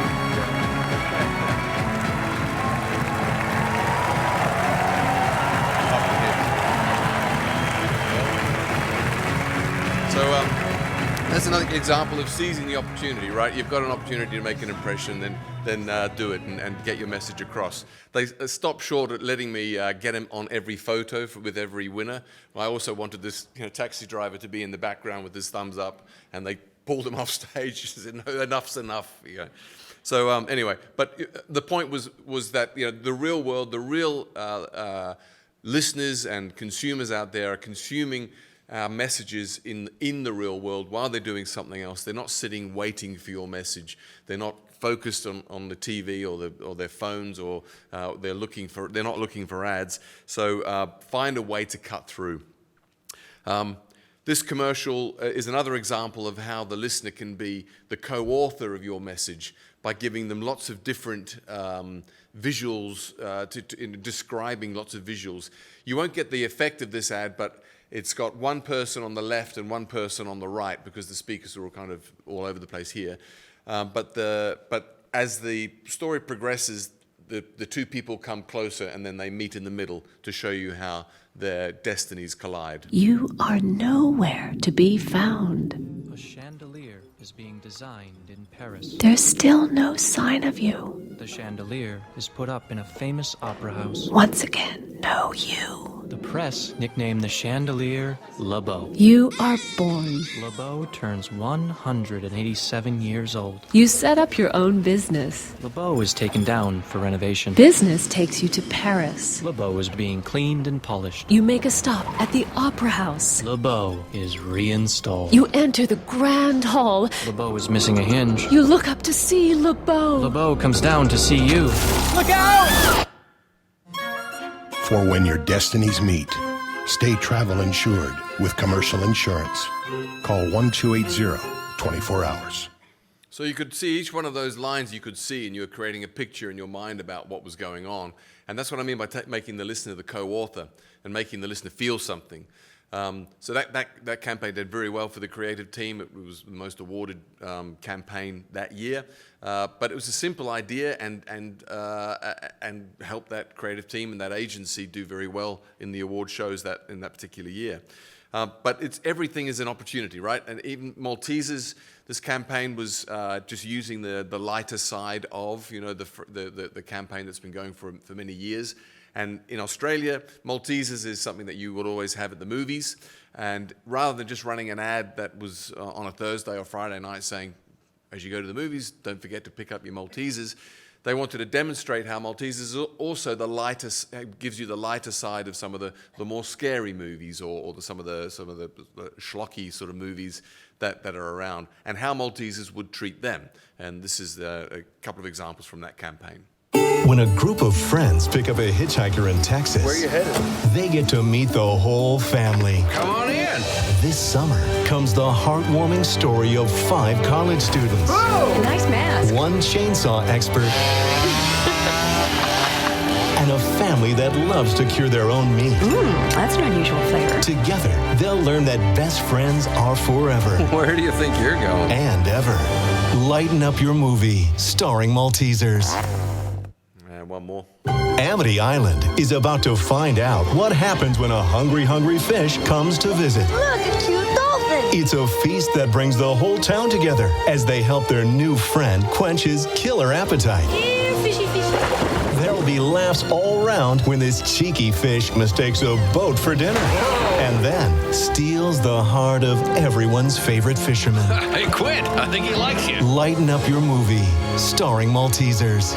[SPEAKER 1] So, that's another example of seizing the opportunity, right? You've got an opportunity to make an impression, then do it and get your message across. They stopped short at letting me get him on every photo with every winner. I also wanted this taxi driver to be in the background with his thumbs up, and they pulled him off stage. She said, no, enough's enough. So anyway, but the point was that the real world, the real listeners and consumers out there are consuming our messages in the real world while they're doing something else. They're not sitting waiting for your message. They're not focused on the TV or their phones, or they're not looking for ads. So find a way to cut through. This commercial is another example of how the listener can be the co-author of your message by giving them lots of different visuals, in describing lots of visuals. You won't get the effect of this ad, but it's got one person on the left and one person on the right because the speakers are all kind of all over the place here. But as the story progresses, the two people come closer and then they meet in the middle to show you how their destinies collide.
[SPEAKER 24] You are nowhere to be found.
[SPEAKER 25] A chandelier is being designed in Paris.
[SPEAKER 24] There's still no sign of you.
[SPEAKER 25] The chandelier is put up in a famous opera house.
[SPEAKER 24] Once again, no you.
[SPEAKER 25] The press nicknamed the chandelier Le Beau.
[SPEAKER 24] You are born.
[SPEAKER 25] Le Beau turns 187 years old.
[SPEAKER 24] You set up your own business.
[SPEAKER 25] Le Beau is taken down for renovation.
[SPEAKER 24] Business takes you to Paris.
[SPEAKER 25] Le Beau is being cleaned and polished.
[SPEAKER 24] You make a stop at the opera house.
[SPEAKER 25] Le Beau is reinstalled.
[SPEAKER 24] You enter the grand hall.
[SPEAKER 25] Le Beau is missing a hinge.
[SPEAKER 24] You look up to see Le Beau.
[SPEAKER 25] Le Beau comes down to see you.
[SPEAKER 24] Look out!
[SPEAKER 26] For when your destinies meet, stay travel insured with commercial insurance. Call 1-280, 24 hours.
[SPEAKER 1] So you could see each one of those lines you could see, and you were creating a picture in your mind about what was going on. And that's what I mean by making the listener the co-author and making the listener feel something. So that campaign did very well for the creative team. It was the most awarded campaign that year. But it was a simple idea and helped that creative team and that agency do very well in the award shows in that particular year. But everything is an opportunity, right? And even Maltesers, this campaign was just using the lighter side of the campaign that's been going for many years. And in Australia, Maltesers is something that you would always have at the movies. And rather than just running an ad that was on a Thursday or Friday night saying, as you go to the movies, don't forget to pick up your Maltesers, they wanted to demonstrate how Maltesers is also gives you the lighter side of some of the more scary movies or some of the schlocky sort of movies that are around, and how Maltesers would treat them. And this is a couple of examples from that campaign.
[SPEAKER 10] When a group of friends pick up a hitchhiker in Texas,
[SPEAKER 8] Where you headed?
[SPEAKER 10] they get to meet the whole family.
[SPEAKER 8] Come on in.
[SPEAKER 10] This summer comes the heartwarming story of 5 college students.
[SPEAKER 4] Oh, nice mask.
[SPEAKER 10] 1 chainsaw expert. And a family that loves to cure their own meat.
[SPEAKER 4] That's an unusual flavor.
[SPEAKER 10] Together, they'll learn that best friends are forever.
[SPEAKER 8] Where do you think you're going?
[SPEAKER 10] And ever. Lighten up your movie, starring Maltesers.
[SPEAKER 1] And one more.
[SPEAKER 10] Amity Island is about to find out what happens when a hungry fish comes to visit.
[SPEAKER 4] Look, a cute dolphin.
[SPEAKER 10] It's a feast that brings the whole town together as they help their new friend quench his killer appetite.
[SPEAKER 4] Ew, fishy, fishy.
[SPEAKER 10] There'll be laughs all around when this cheeky fish mistakes a boat for dinner. And then steals the heart of everyone's favorite fisherman.
[SPEAKER 5] Hey, Quint, I think he likes you.
[SPEAKER 10] Lighten up your movie, starring Maltesers.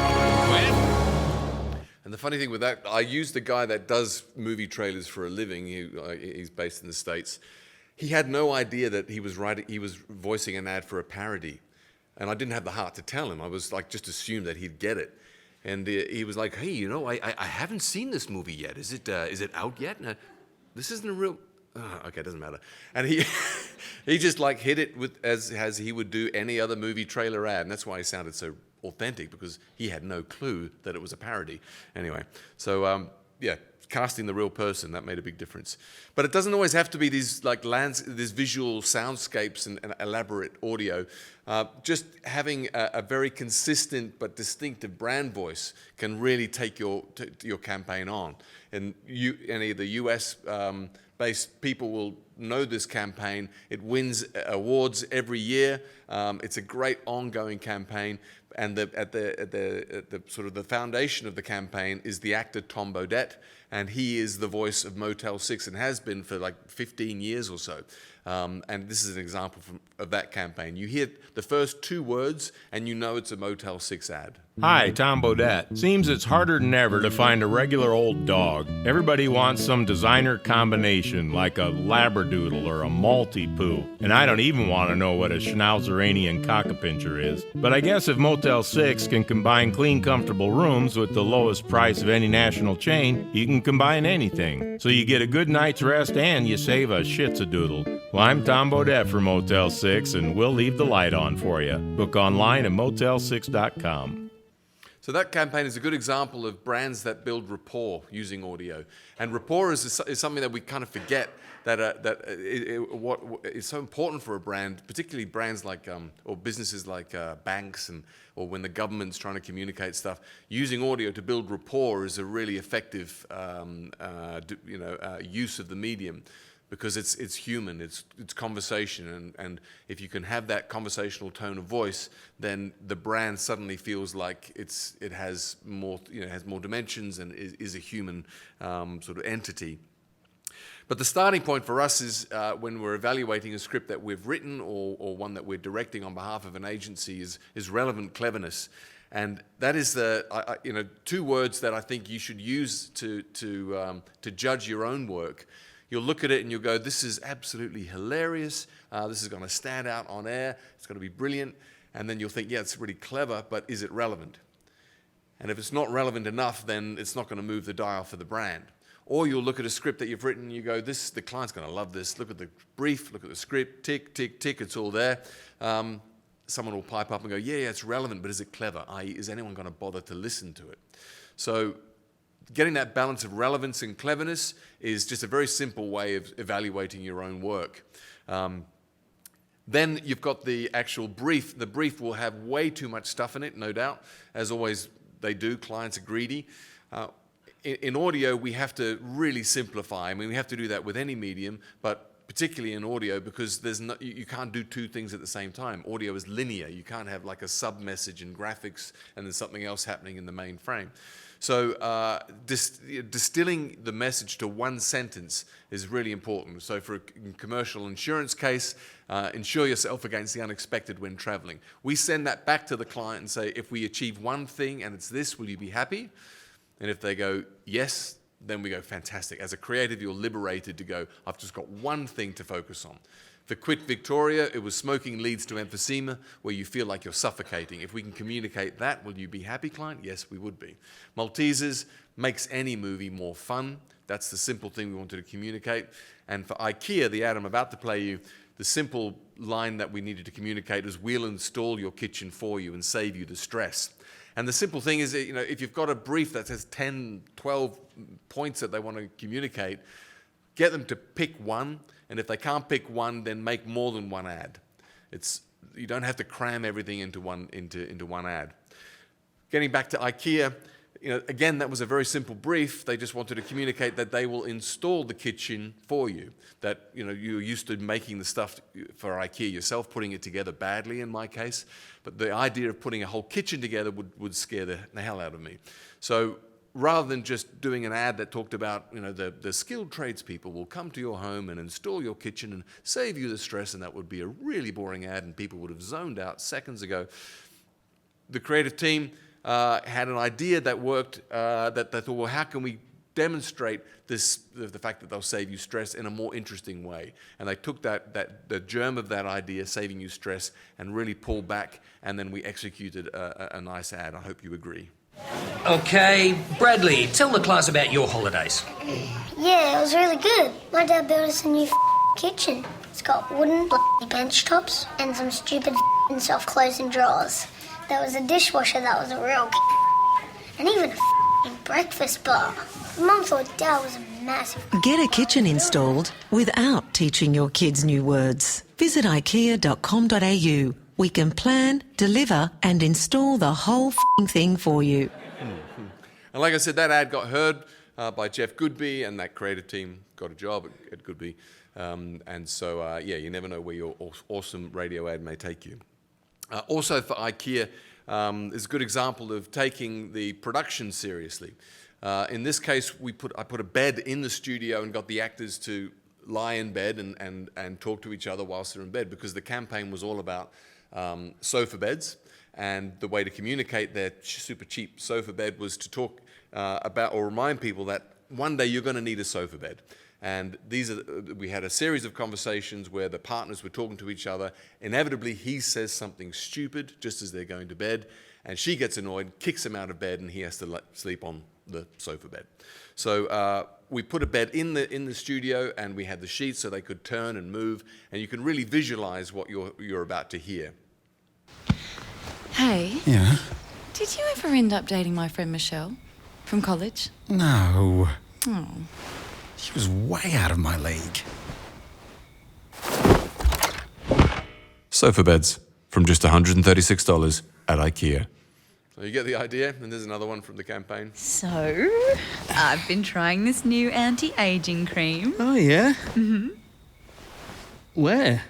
[SPEAKER 1] And the funny thing with that, I used the guy that does movie trailers for a living. He's based in the States. He had no idea that he was voicing an ad for a parody. And I didn't have the heart to tell him. I was like, just assumed that he'd get it. And he was like, hey, I haven't seen this movie yet. Is it out yet? And this isn't a real... okay, it doesn't matter. And he he just like hit it with as he would do any other movie trailer ad. And that's why he sounded so authentic, because he had no clue that it was a parody. Anyway, so yeah, casting the real person, that made a big difference. But it doesn't always have to be these like these visual soundscapes and elaborate audio. Just having a very consistent but distinctive brand voice can really take your campaign on. And any of the US based people will know this campaign. It wins awards every year. It's a great ongoing campaign. And at the sort of the foundation of the campaign is the actor Tom Bodett, and he is the voice of Motel 6 and has been for like 15 years or so. And this is an example of that campaign. You hear the first 2 words and you know it's a Motel 6 ad.
[SPEAKER 11] Hi, Tom Bodett. Seems it's harder than ever to find a regular old dog. Everybody wants some designer combination, like a Labradoodle or a Maltipoo. And I don't even want to know what a Schnauzeranian cockapincher is. But I guess if Motel 6 can combine clean, comfortable rooms with the lowest price of any national chain, you can combine anything. So you get a good night's rest and you save a shitsadoodle. Well, I'm Tom Bodett for Motel 6, and we'll leave the light on for you. Book online at motel6.com.
[SPEAKER 1] So that campaign is a good example of brands that build rapport using audio. And rapport is something that we kind of forget what is so important for a brand, particularly brands like or businesses like banks or when the government's trying to communicate stuff. Using audio to build rapport is a really effective use of the medium. Because it's human, it's conversation, and if you can have that conversational tone of voice, then the brand suddenly feels like it has more dimensions and is a human sort of entity. But the starting point for us is when we're evaluating a script that we've written or one that we're directing on behalf of an agency is relevant cleverness. And that is the 2 words that I think you should use to judge your own work. You'll look at it and you'll go, this is absolutely hilarious. This is going to stand out on air. It's going to be brilliant. And then you'll think, yeah, it's really clever, but is it relevant? And if it's not relevant enough, then it's not going to move the dial for the brand. Or you'll look at a script that you've written and you go, the client's going to love this. Look at the brief, look at the script, tick, tick, tick, it's all there. Someone will pipe up and go, yeah, it's relevant, but is it clever? I.e., is anyone going to bother to listen to it? So getting that balance of relevance and cleverness is just a very simple way of evaluating your own work. Then you've got the actual brief. The brief will have way too much stuff in it, no doubt. As always, they do. Clients are greedy. In audio, we have to really simplify. I mean, we have to do that with any medium, but particularly in audio, because you can't do 2 things at the same time. Audio is linear. You can't have like a sub-message in graphics and then something else happening in the main frame. So distilling the message to 1 sentence is really important. So for a commercial insurance case, insure yourself against the unexpected when traveling. We send that back to the client and say, if we achieve 1 thing and it's this, will you be happy? And if they go, yes, then we go, fantastic. As a creative, you're liberated to go, I've just got one thing to focus on. For Quit Victoria, it was smoking leads to emphysema, where you feel like you're suffocating. If we can communicate that, will you be happy, client? Yes, we would be. Maltesers makes any movie more fun. That's the simple thing we wanted to communicate. And for IKEA, the ad I'm about to play you, the simple line that we needed to communicate is, we'll install your kitchen for you and save you the stress. And the simple thing is that, if you've got a brief that has 10, 12 points that they want to communicate, get them to pick one. And if they can't pick one, then make more than one ad. You don't have to cram everything into one ad. Getting back to IKEA, again, that was a very simple brief. They just wanted to communicate that they will install the kitchen for you. That you're used to making the stuff for IKEA yourself, putting it together badly in my case. But the idea of putting a whole kitchen together would scare the hell out of me. So rather than just doing an ad that talked about, the skilled tradespeople will come to your home and install your kitchen and save you the stress, and that would be a really boring ad and people would have zoned out seconds ago, the creative team had an idea that worked, that they thought, well, how can we demonstrate the fact that they'll save you stress in a more interesting way? And they took the germ of that idea, saving you stress, and really pulled back, and then we executed a nice ad. I hope you agree.
[SPEAKER 12] Okay, Bradley, tell the class about your holidays.
[SPEAKER 13] Yeah, it was really good. My dad built us a new kitchen. It's got wooden bench tops and some stupid self-closing drawers. There was a dishwasher that was a real and even a breakfast bar. Mum thought Dad was a massive...
[SPEAKER 14] Get a kitchen installed without teaching your kids new words. Visit ikea.com.au. We can plan, deliver and install the whole thing for you.
[SPEAKER 1] And like I said, that ad got heard by Jeff Goodby, and that creative team got a job at Goodby. And so, you never know where your awesome radio ad may take you. Also for IKEA, is a good example of taking the production seriously. In this case, I put a bed in the studio and got the actors to lie in bed and talk to each other whilst they're in bed, because the campaign was all about sofa beds, and the way to communicate their super cheap sofa bed was to talk about or remind people that one day you're going to need a sofa bed. And we had a series of conversations where the partners were talking to each other. Inevitably, he says something stupid just as they're going to bed, and she gets annoyed, kicks him out of bed, and he has to sleep on the sofa bed. So we put a bed in the studio, and we had the sheets so they could turn and move, and you can really visualize what you're about to hear.
[SPEAKER 15] Hey.
[SPEAKER 16] Yeah?
[SPEAKER 15] Did you ever end up dating my friend Michelle from college?
[SPEAKER 16] No.
[SPEAKER 15] Oh.
[SPEAKER 16] She was way out of my league.
[SPEAKER 1] Sofa beds from just $136 at IKEA. So you get the idea, and there's another one from the campaign.
[SPEAKER 15] So, I've been trying this new anti-aging cream.
[SPEAKER 16] Oh, yeah?
[SPEAKER 15] Mm-hmm.
[SPEAKER 16] Where?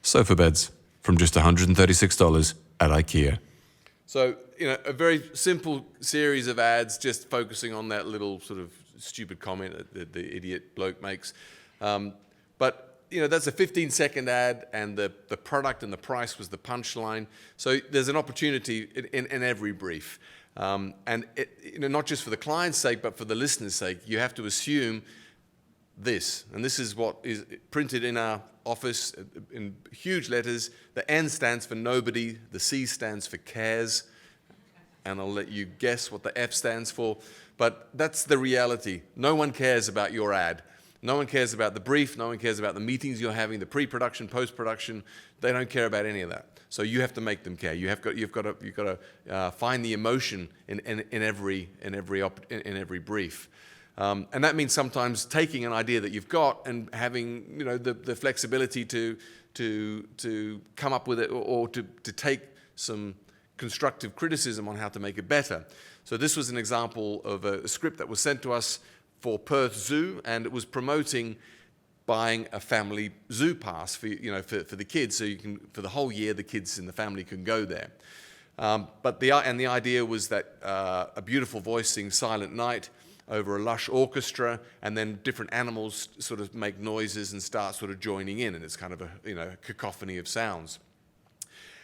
[SPEAKER 1] Sofa beds from just $136 at IKEA. So, a very simple series of ads just focusing on that little sort of stupid comment that the idiot bloke makes. But that's a 15-second ad, and the product and the price was the punchline. So there's an opportunity in every brief. And not just for the client's sake, but for the listener's sake, you have to assume this. And this is what is printed in our office in huge letters. The N stands for nobody, the C stands for cares, and I'll let you guess what the F stands for. But that's the reality. No one cares about your ad. No one cares about the brief. No one cares about the meetings you're having, the pre-production, post-production. They don't care about any of that. So you have to make them care. You've got to find the emotion in every brief. And that means sometimes taking an idea that you've got and having the flexibility to come up with it, or to take some constructive criticism on how to make it better. So this was an example of a script that was sent to us for Perth Zoo, and it was promoting buying a family zoo pass for the kids, so for the whole year the kids in the family can go there. But the idea was that a beautiful voice sings Silent Night over a lush orchestra, and then different animals sort of make noises and start sort of joining in, and it's kind of a cacophony of sounds.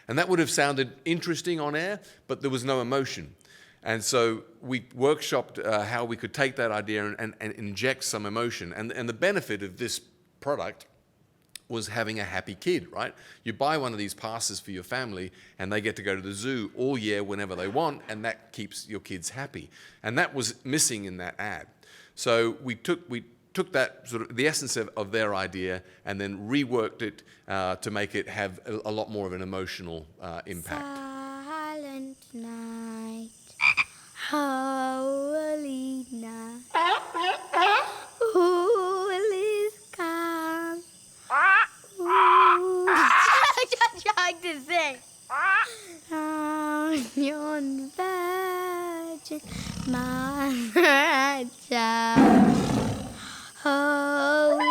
[SPEAKER 1] And that would have sounded interesting on air, but there was no emotion. And so we workshopped how we could take that idea and inject some emotion. And the benefit of this product was having a happy kid, right? You buy one of these passes for your family and they get to go to the zoo all year whenever they want, and that keeps your kids happy. And that was missing in that ad. So we took that sort of the essence of their idea and then reworked it to make it have a lot more of an emotional impact.
[SPEAKER 13] Silent night, holy night, all is calm. Just trying to sing. Down yon virgin, my child, holy.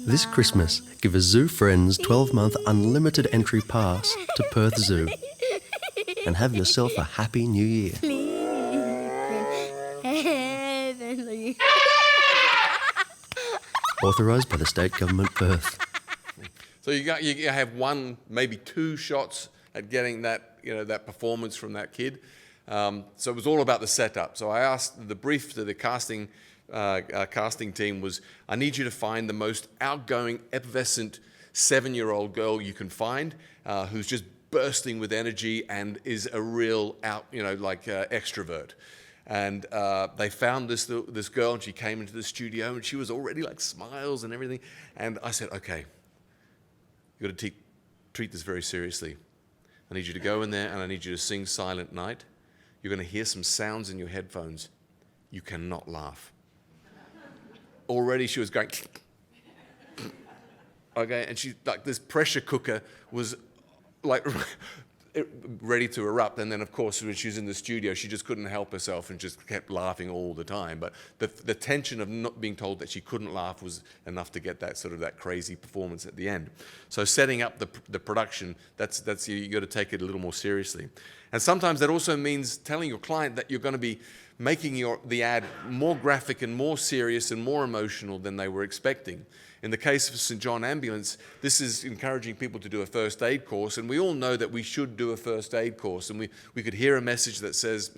[SPEAKER 9] This Christmas, give a Zoo Friends 12-month unlimited entry pass to Perth Zoo and have yourself a happy new year. Authorised by the State Government, Perth.
[SPEAKER 1] So you have one, maybe two shots at getting that, that performance from that kid. So it was all about the setup. So I asked, the brief to the casting team was, I need you to find the most outgoing, effervescent 7-year-old girl you can find, who's just bursting with energy and is a real extrovert. And they found this girl, and she came into the studio, and she was already like smiles and everything. And I said, okay, you've got to treat this very seriously. I need you to go in there, and I need you to sing Silent Night. You're going to hear some sounds in your headphones. You cannot laugh. Already she was going, okay, and she, like, this pressure cooker was like ready to erupt. And then, of course, when she was in the studio, she just couldn't help herself and just kept laughing all the time. But the tension of not being told that she couldn't laugh was enough to get that crazy performance at the end. So setting up the production, that's you got to take it a little more seriously. And sometimes that also means telling your client that you're going to be making the ad more graphic and more serious and more emotional than they were expecting. In the case of St. John Ambulance, this is encouraging people to do a first aid course, and we all know that we should do a first aid course. And we could hear a message that says,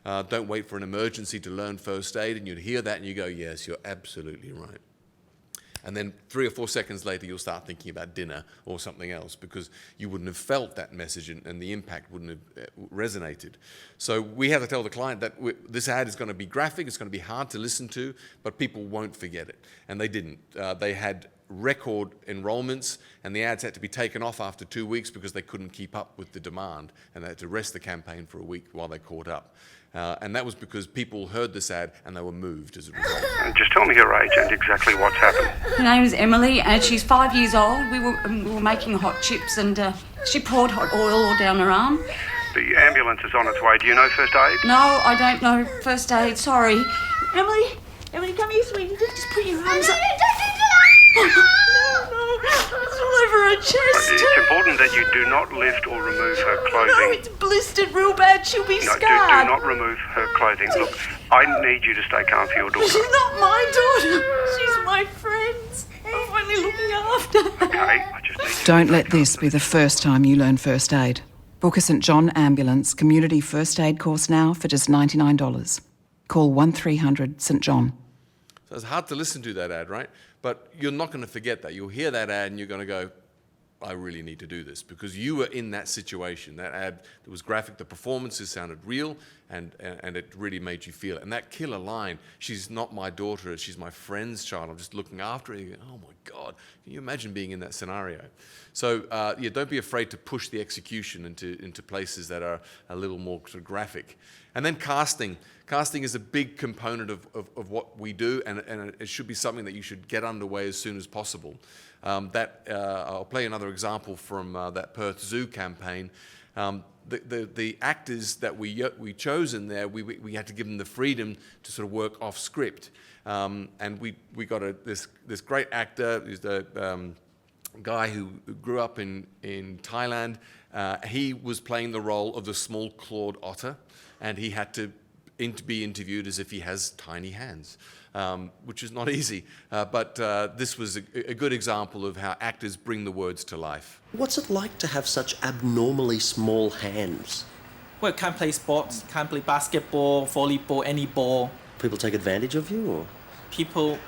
[SPEAKER 1] don't wait for an emergency to learn first aid, and you'd hear that and you go, yes, you're absolutely right. And then 3 or 4 seconds later, you'll start thinking about dinner or something else because you wouldn't have felt that message and the impact wouldn't have resonated. So we have to tell the client that this ad is going to be graphic, it's going to be hard to listen to, but people won't forget it. And they didn't. They had record enrollments, and the ads had to be taken off after 2 weeks because they couldn't keep up with the demand, and they had to rest the campaign for a week while they caught up. And that was because people heard this ad and they were moved as a result.
[SPEAKER 17] Just tell me her age and exactly what's happened.
[SPEAKER 18] Her name is Emily, and she's 5 years old. We were making hot chips, and she poured hot oil all down her arm.
[SPEAKER 17] The ambulance is on its way. Do you know first aid?
[SPEAKER 18] No, I don't know first aid. Sorry. Emily, come here, sweetie. Just put your arms up. No, it's all over her chest.
[SPEAKER 17] It's important that you do not lift or remove her clothing.
[SPEAKER 18] No, it's blistered real bad. She'll be scarred.
[SPEAKER 17] Do not remove her clothing. Look, I need you to stay calm for your daughter.
[SPEAKER 18] She's not my daughter. She's my friend's. I'm only looking after her.
[SPEAKER 17] Okay, I just need
[SPEAKER 19] Don't let this be the first time you learn first aid. Book a St. John Ambulance community first aid course now for just $99. Call 1300 St. John.
[SPEAKER 1] So it's hard to listen to that ad, right? But you're not going to forget that. You'll hear that ad and you're going to go, I really need to do this, because you were in that situation. That ad that was graphic, the performances sounded real, and it really made you feel it. And that killer line, she's not my daughter, she's my friend's child, I'm just looking after her. You go, oh my God, can you imagine being in that scenario? So don't be afraid to push the execution into places that are a little more sort of graphic. And then casting. Casting is a big component of what we do, and it should be something that you should get underway as soon as possible. I'll play another example from that Perth Zoo campaign. The actors that we chose in there, we had to give them the freedom to sort of work off script, and we got this great actor who's the guy who grew up in Thailand. He was playing the role of the small clawed otter, and he had to be interviewed as if he has tiny hands, which is not easy. But this was a good example of how actors bring the words to life.
[SPEAKER 9] What's it like to have such abnormally small hands?
[SPEAKER 2] Well, can't play sports, can't play basketball, volleyball, any ball.
[SPEAKER 9] People take advantage of you, or?
[SPEAKER 2] People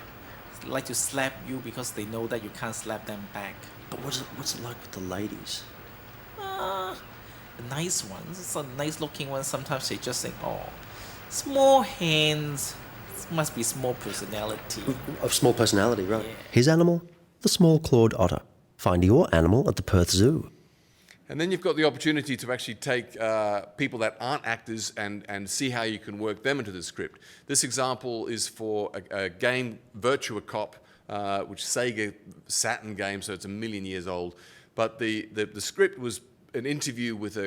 [SPEAKER 2] like to slap you because they know that you can't slap them back.
[SPEAKER 9] But what's it like with the ladies?
[SPEAKER 2] The nice ones, some nice looking ones, sometimes they just think, oh, small hands, must be small personality.
[SPEAKER 9] Of small personality, right.
[SPEAKER 2] Yeah.
[SPEAKER 9] His animal? The small clawed otter. Find your animal at the Perth Zoo.
[SPEAKER 1] And then you've got the opportunity to actually take people that aren't actors and see how you can work them into the script. This example is for a game, Virtua Cop, which Sega Saturn game, so it's 1 million years old. But the script was an interview with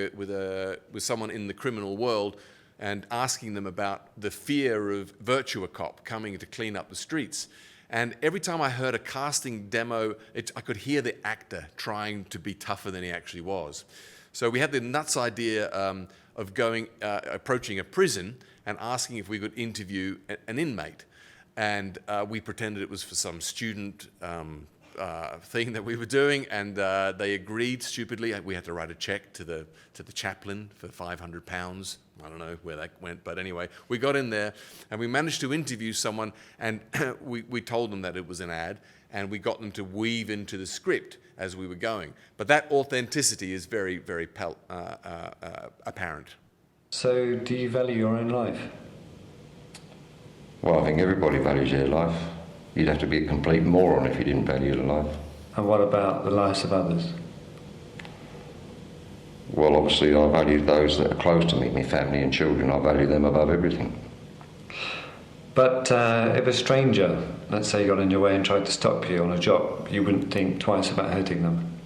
[SPEAKER 1] someone in the criminal world and asking them about the fear of Virtua Cop coming to clean up the streets. And every time I heard a casting demo, I could hear the actor trying to be tougher than he actually was. So we had the nuts idea of approaching a prison and asking if we could interview an inmate. And we pretended it was for some student thing that we were doing, and they agreed stupidly. We had to write a check to the chaplain for £500. I don't know where that went, but anyway, we got in there and we managed to interview someone, and we told them that it was an ad, and we got them to weave into the script as we were going. But that authenticity is very, very apparent.
[SPEAKER 3] So, do you value your own life?
[SPEAKER 20] Well, I think everybody values their life. You'd have to be a complete moron if you didn't value your life.
[SPEAKER 3] And what about the lives of others?
[SPEAKER 20] Well, obviously I value those that are close to me, my family and children. I value them above everything.
[SPEAKER 3] But if a stranger, let's say, got in your way and tried to stop you on a job, you wouldn't think twice about hurting them?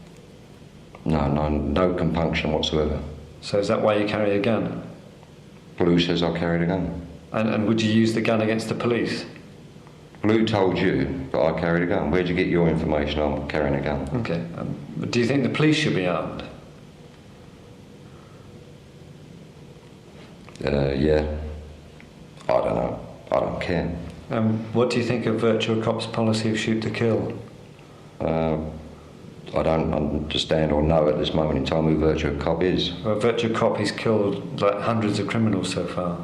[SPEAKER 20] No compunction whatsoever.
[SPEAKER 3] So is that why you carry a gun?
[SPEAKER 20] Well, who says I carried a gun?
[SPEAKER 3] And would you use the gun against the police?
[SPEAKER 20] Well, who told you that I carried a gun? Where'd you get your information I'm carrying a gun?
[SPEAKER 3] Okay. Do you think the police should be armed?
[SPEAKER 20] Yeah. I don't know. I don't care.
[SPEAKER 3] What do you think of Virtua Cop's policy of shoot to kill?
[SPEAKER 20] I don't understand or know at this moment in time who Virtua Cop is.
[SPEAKER 3] Well, Virtua Cop, he's killed like hundreds of criminals so far.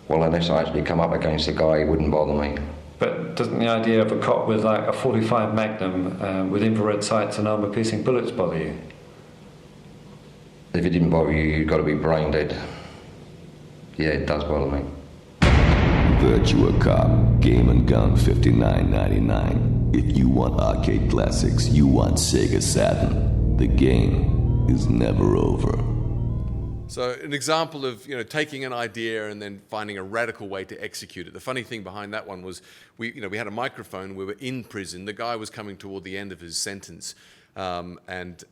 [SPEAKER 20] Well, unless I actually come up against a guy, it wouldn't bother me.
[SPEAKER 3] But doesn't the idea of a cop with like a 45 Magnum with infrared sights and armour-piercing bullets bother you?
[SPEAKER 20] If it didn't bother you, you've got to be brain dead. Yeah, it does bother me.
[SPEAKER 21] Virtua Cop, Game and Gun, $59.99. If you want arcade classics, you want Sega Saturn. The game is never over.
[SPEAKER 1] So an example of taking an idea and then finding a radical way to execute it. The funny thing behind that one was we had a microphone. We were in prison. The guy was coming toward the end of his sentence, and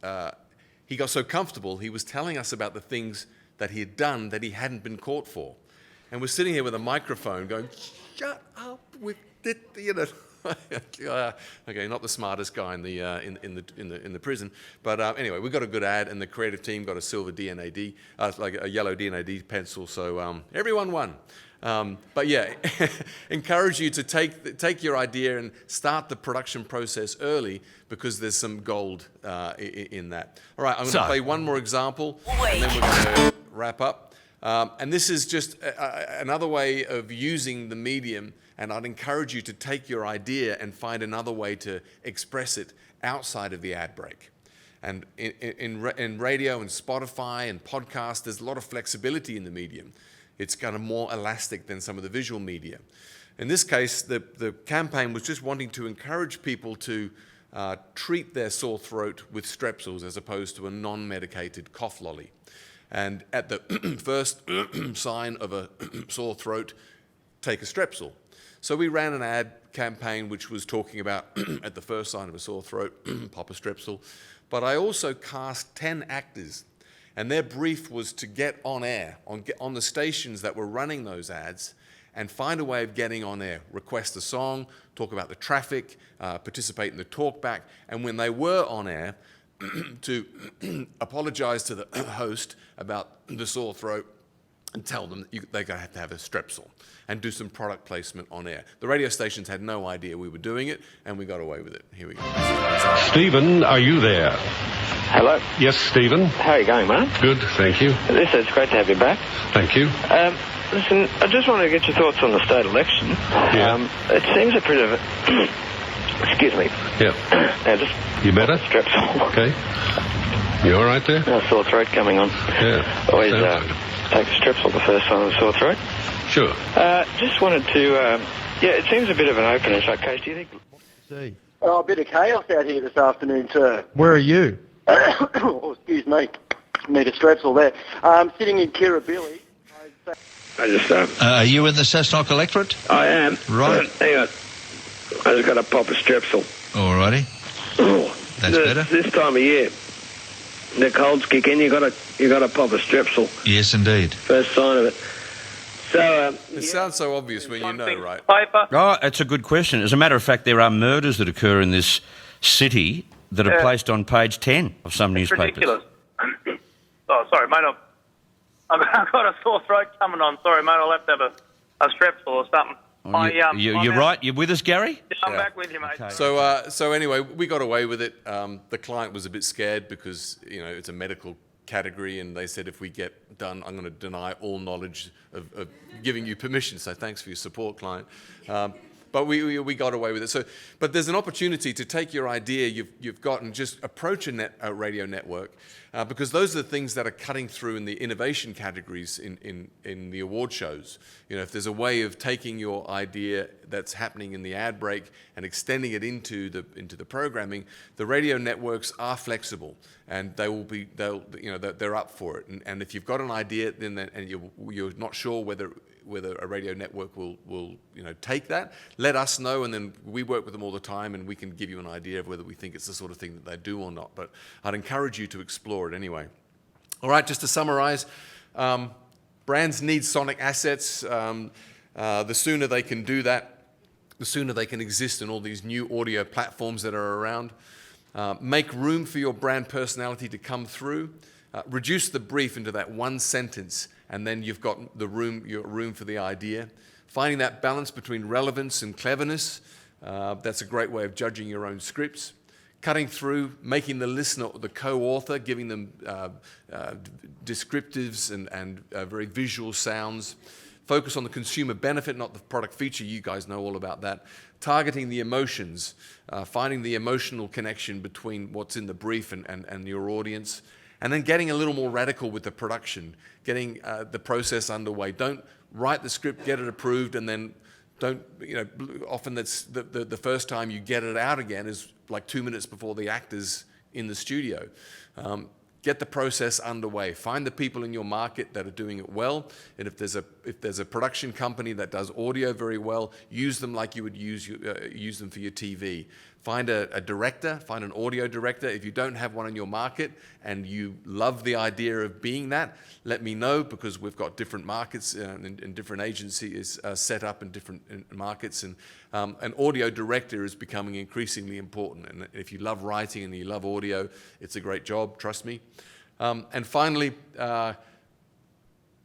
[SPEAKER 1] he got so comfortable. He was telling us about the things that he had done that he hadn't been caught for, and we're sitting here with a microphone going, "Shut up with it," Okay, not the smartest guy in the prison, but anyway, we got a good ad, and the creative team got a silver D&AD, like a yellow D&AD pencil. So everyone won. But yeah, encourage you to take your idea and start the production process early, because there's some gold in that. All right, I'm going to play one more example, and then we're going to wrap up. And this is just another way of using the medium, and I'd encourage you to take your idea and find another way to express it outside of the ad break. And in radio and Spotify and podcast, there's a lot of flexibility in the medium. It's kind of more elastic than some of the visual media. In this case, the campaign was just wanting to encourage people to treat their sore throat with Strepsils as opposed to a non-medicated cough lolly. And at the first sign of a sore throat, take a Strepsil. So we ran an ad campaign which was talking about at the first sign of a sore throat, pop a Strepsil. But I also cast 10 actors, and their brief was to get on air, on the stations that were running those ads, and find a way of getting on air, request a song, talk about the traffic, participate in the talkback, and when they were on air, to apologize to the host about the sore throat, and tell them that they're going to have a Strepsil and do some product placement on air. The radio stations had no idea we were doing it, and we got away with it. Here we go.
[SPEAKER 6] Stephen, are you there?
[SPEAKER 7] Hello.
[SPEAKER 6] Yes, Stephen.
[SPEAKER 7] How are you going, mate?
[SPEAKER 6] Good, thank you.
[SPEAKER 7] Listen, it's great to have you back.
[SPEAKER 6] Thank you.
[SPEAKER 7] Listen, I just wanted to get your thoughts on the state election.
[SPEAKER 6] Yeah.
[SPEAKER 7] It seems a bit of a... Excuse me.
[SPEAKER 6] Yeah.
[SPEAKER 7] Now, just...
[SPEAKER 6] You better?
[SPEAKER 7] Strepsil.
[SPEAKER 6] Okay. You all right there?
[SPEAKER 7] A sore throat coming on.
[SPEAKER 6] Yeah.
[SPEAKER 7] Always take a Strepsil the first time with a sore throat.
[SPEAKER 6] Sure.
[SPEAKER 7] Just wanted to... it seems a bit of an open and shut case. Do you think...
[SPEAKER 22] Oh, a bit of chaos out here this afternoon, sir.
[SPEAKER 16] Where are you?
[SPEAKER 22] Oh, excuse me. Need a Strepsil there. Sitting in Kirribilli.
[SPEAKER 23] Are you in the Cessnock electorate?
[SPEAKER 7] I am.
[SPEAKER 23] Right.
[SPEAKER 7] Hang on. I just got to pop a Strepsil.
[SPEAKER 23] Alrighty. That's better.
[SPEAKER 7] This time of year, the colds kick in. You got to pop a Strepsil.
[SPEAKER 23] Yes, indeed.
[SPEAKER 7] First sign of it. So
[SPEAKER 1] it sounds so obvious when you know, right?
[SPEAKER 7] Paper.
[SPEAKER 24] Oh, it's a good question. As a matter of fact, there are murders that occur in this city that are placed on page 10 of some newspapers.
[SPEAKER 7] Ridiculous. Oh, sorry, mate. I've got a sore throat coming on. Sorry, mate. I'll have to have a Strepsil or something.
[SPEAKER 24] You're right. You're with us, Gary?
[SPEAKER 7] I'm back with you, mate.
[SPEAKER 24] Okay.
[SPEAKER 1] So anyway, we got away with it. The client was a bit scared because it's a medical category, and they said if we get done, I'm going to deny all knowledge of giving you permission. So thanks for your support, client. But we got away with it. So, but there's an opportunity to take your idea you've got and just approach a radio network, because those are the things that are cutting through in the innovation categories in the award shows. If there's a way of taking your idea that's happening in the ad break and extending it into the programming, the radio networks are flexible and they're up for it. And if you've got an idea, and you're not sure whether a radio network will take that, let us know, and then we work with them all the time, and we can give you an idea of whether we think it's the sort of thing that they do or not. But I'd encourage you to explore it anyway. All right, just to summarize, brands need sonic assets. The sooner they can do that, the sooner they can exist in all these new audio platforms that are around. Make room for your brand personality to come through. Reduce the brief into that one sentence, and then you've got your room for the idea. Finding that balance between relevance and cleverness, that's a great way of judging your own scripts. Cutting through, making the listener the co-author, giving them descriptives and very visual sounds. Focus on the consumer benefit, not the product feature. You guys know all about that. Targeting the emotions, finding the emotional connection between what's in the brief and your audience. And then getting a little more radical with the production, getting the process underway. Don't write the script, get it approved, and then often that's the first time you get it out again is like 2 minutes before the actor's in the studio. Get the process underway. Find the people in your market that are doing it well, and if there's a production company that does audio very well, use them like you would use them for your TV. Find a director, find an audio director. If you don't have one in your market and you love the idea of being that, let me know, because we've got different markets and different agencies set up in different markets. And an audio director is becoming increasingly important. And if you love writing and you love audio, it's a great job, trust me. And finally,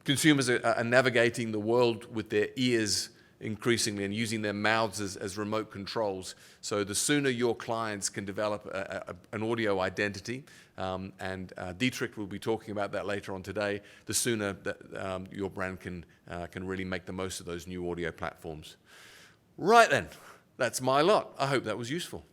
[SPEAKER 1] consumers are navigating the world with their ears increasingly and using their mouths as remote controls. So the sooner your clients can develop an audio identity, and Dijk will be talking about that later on today, the sooner that your brand can really make the most of those new audio platforms. Right then, that's my lot. I hope that was useful.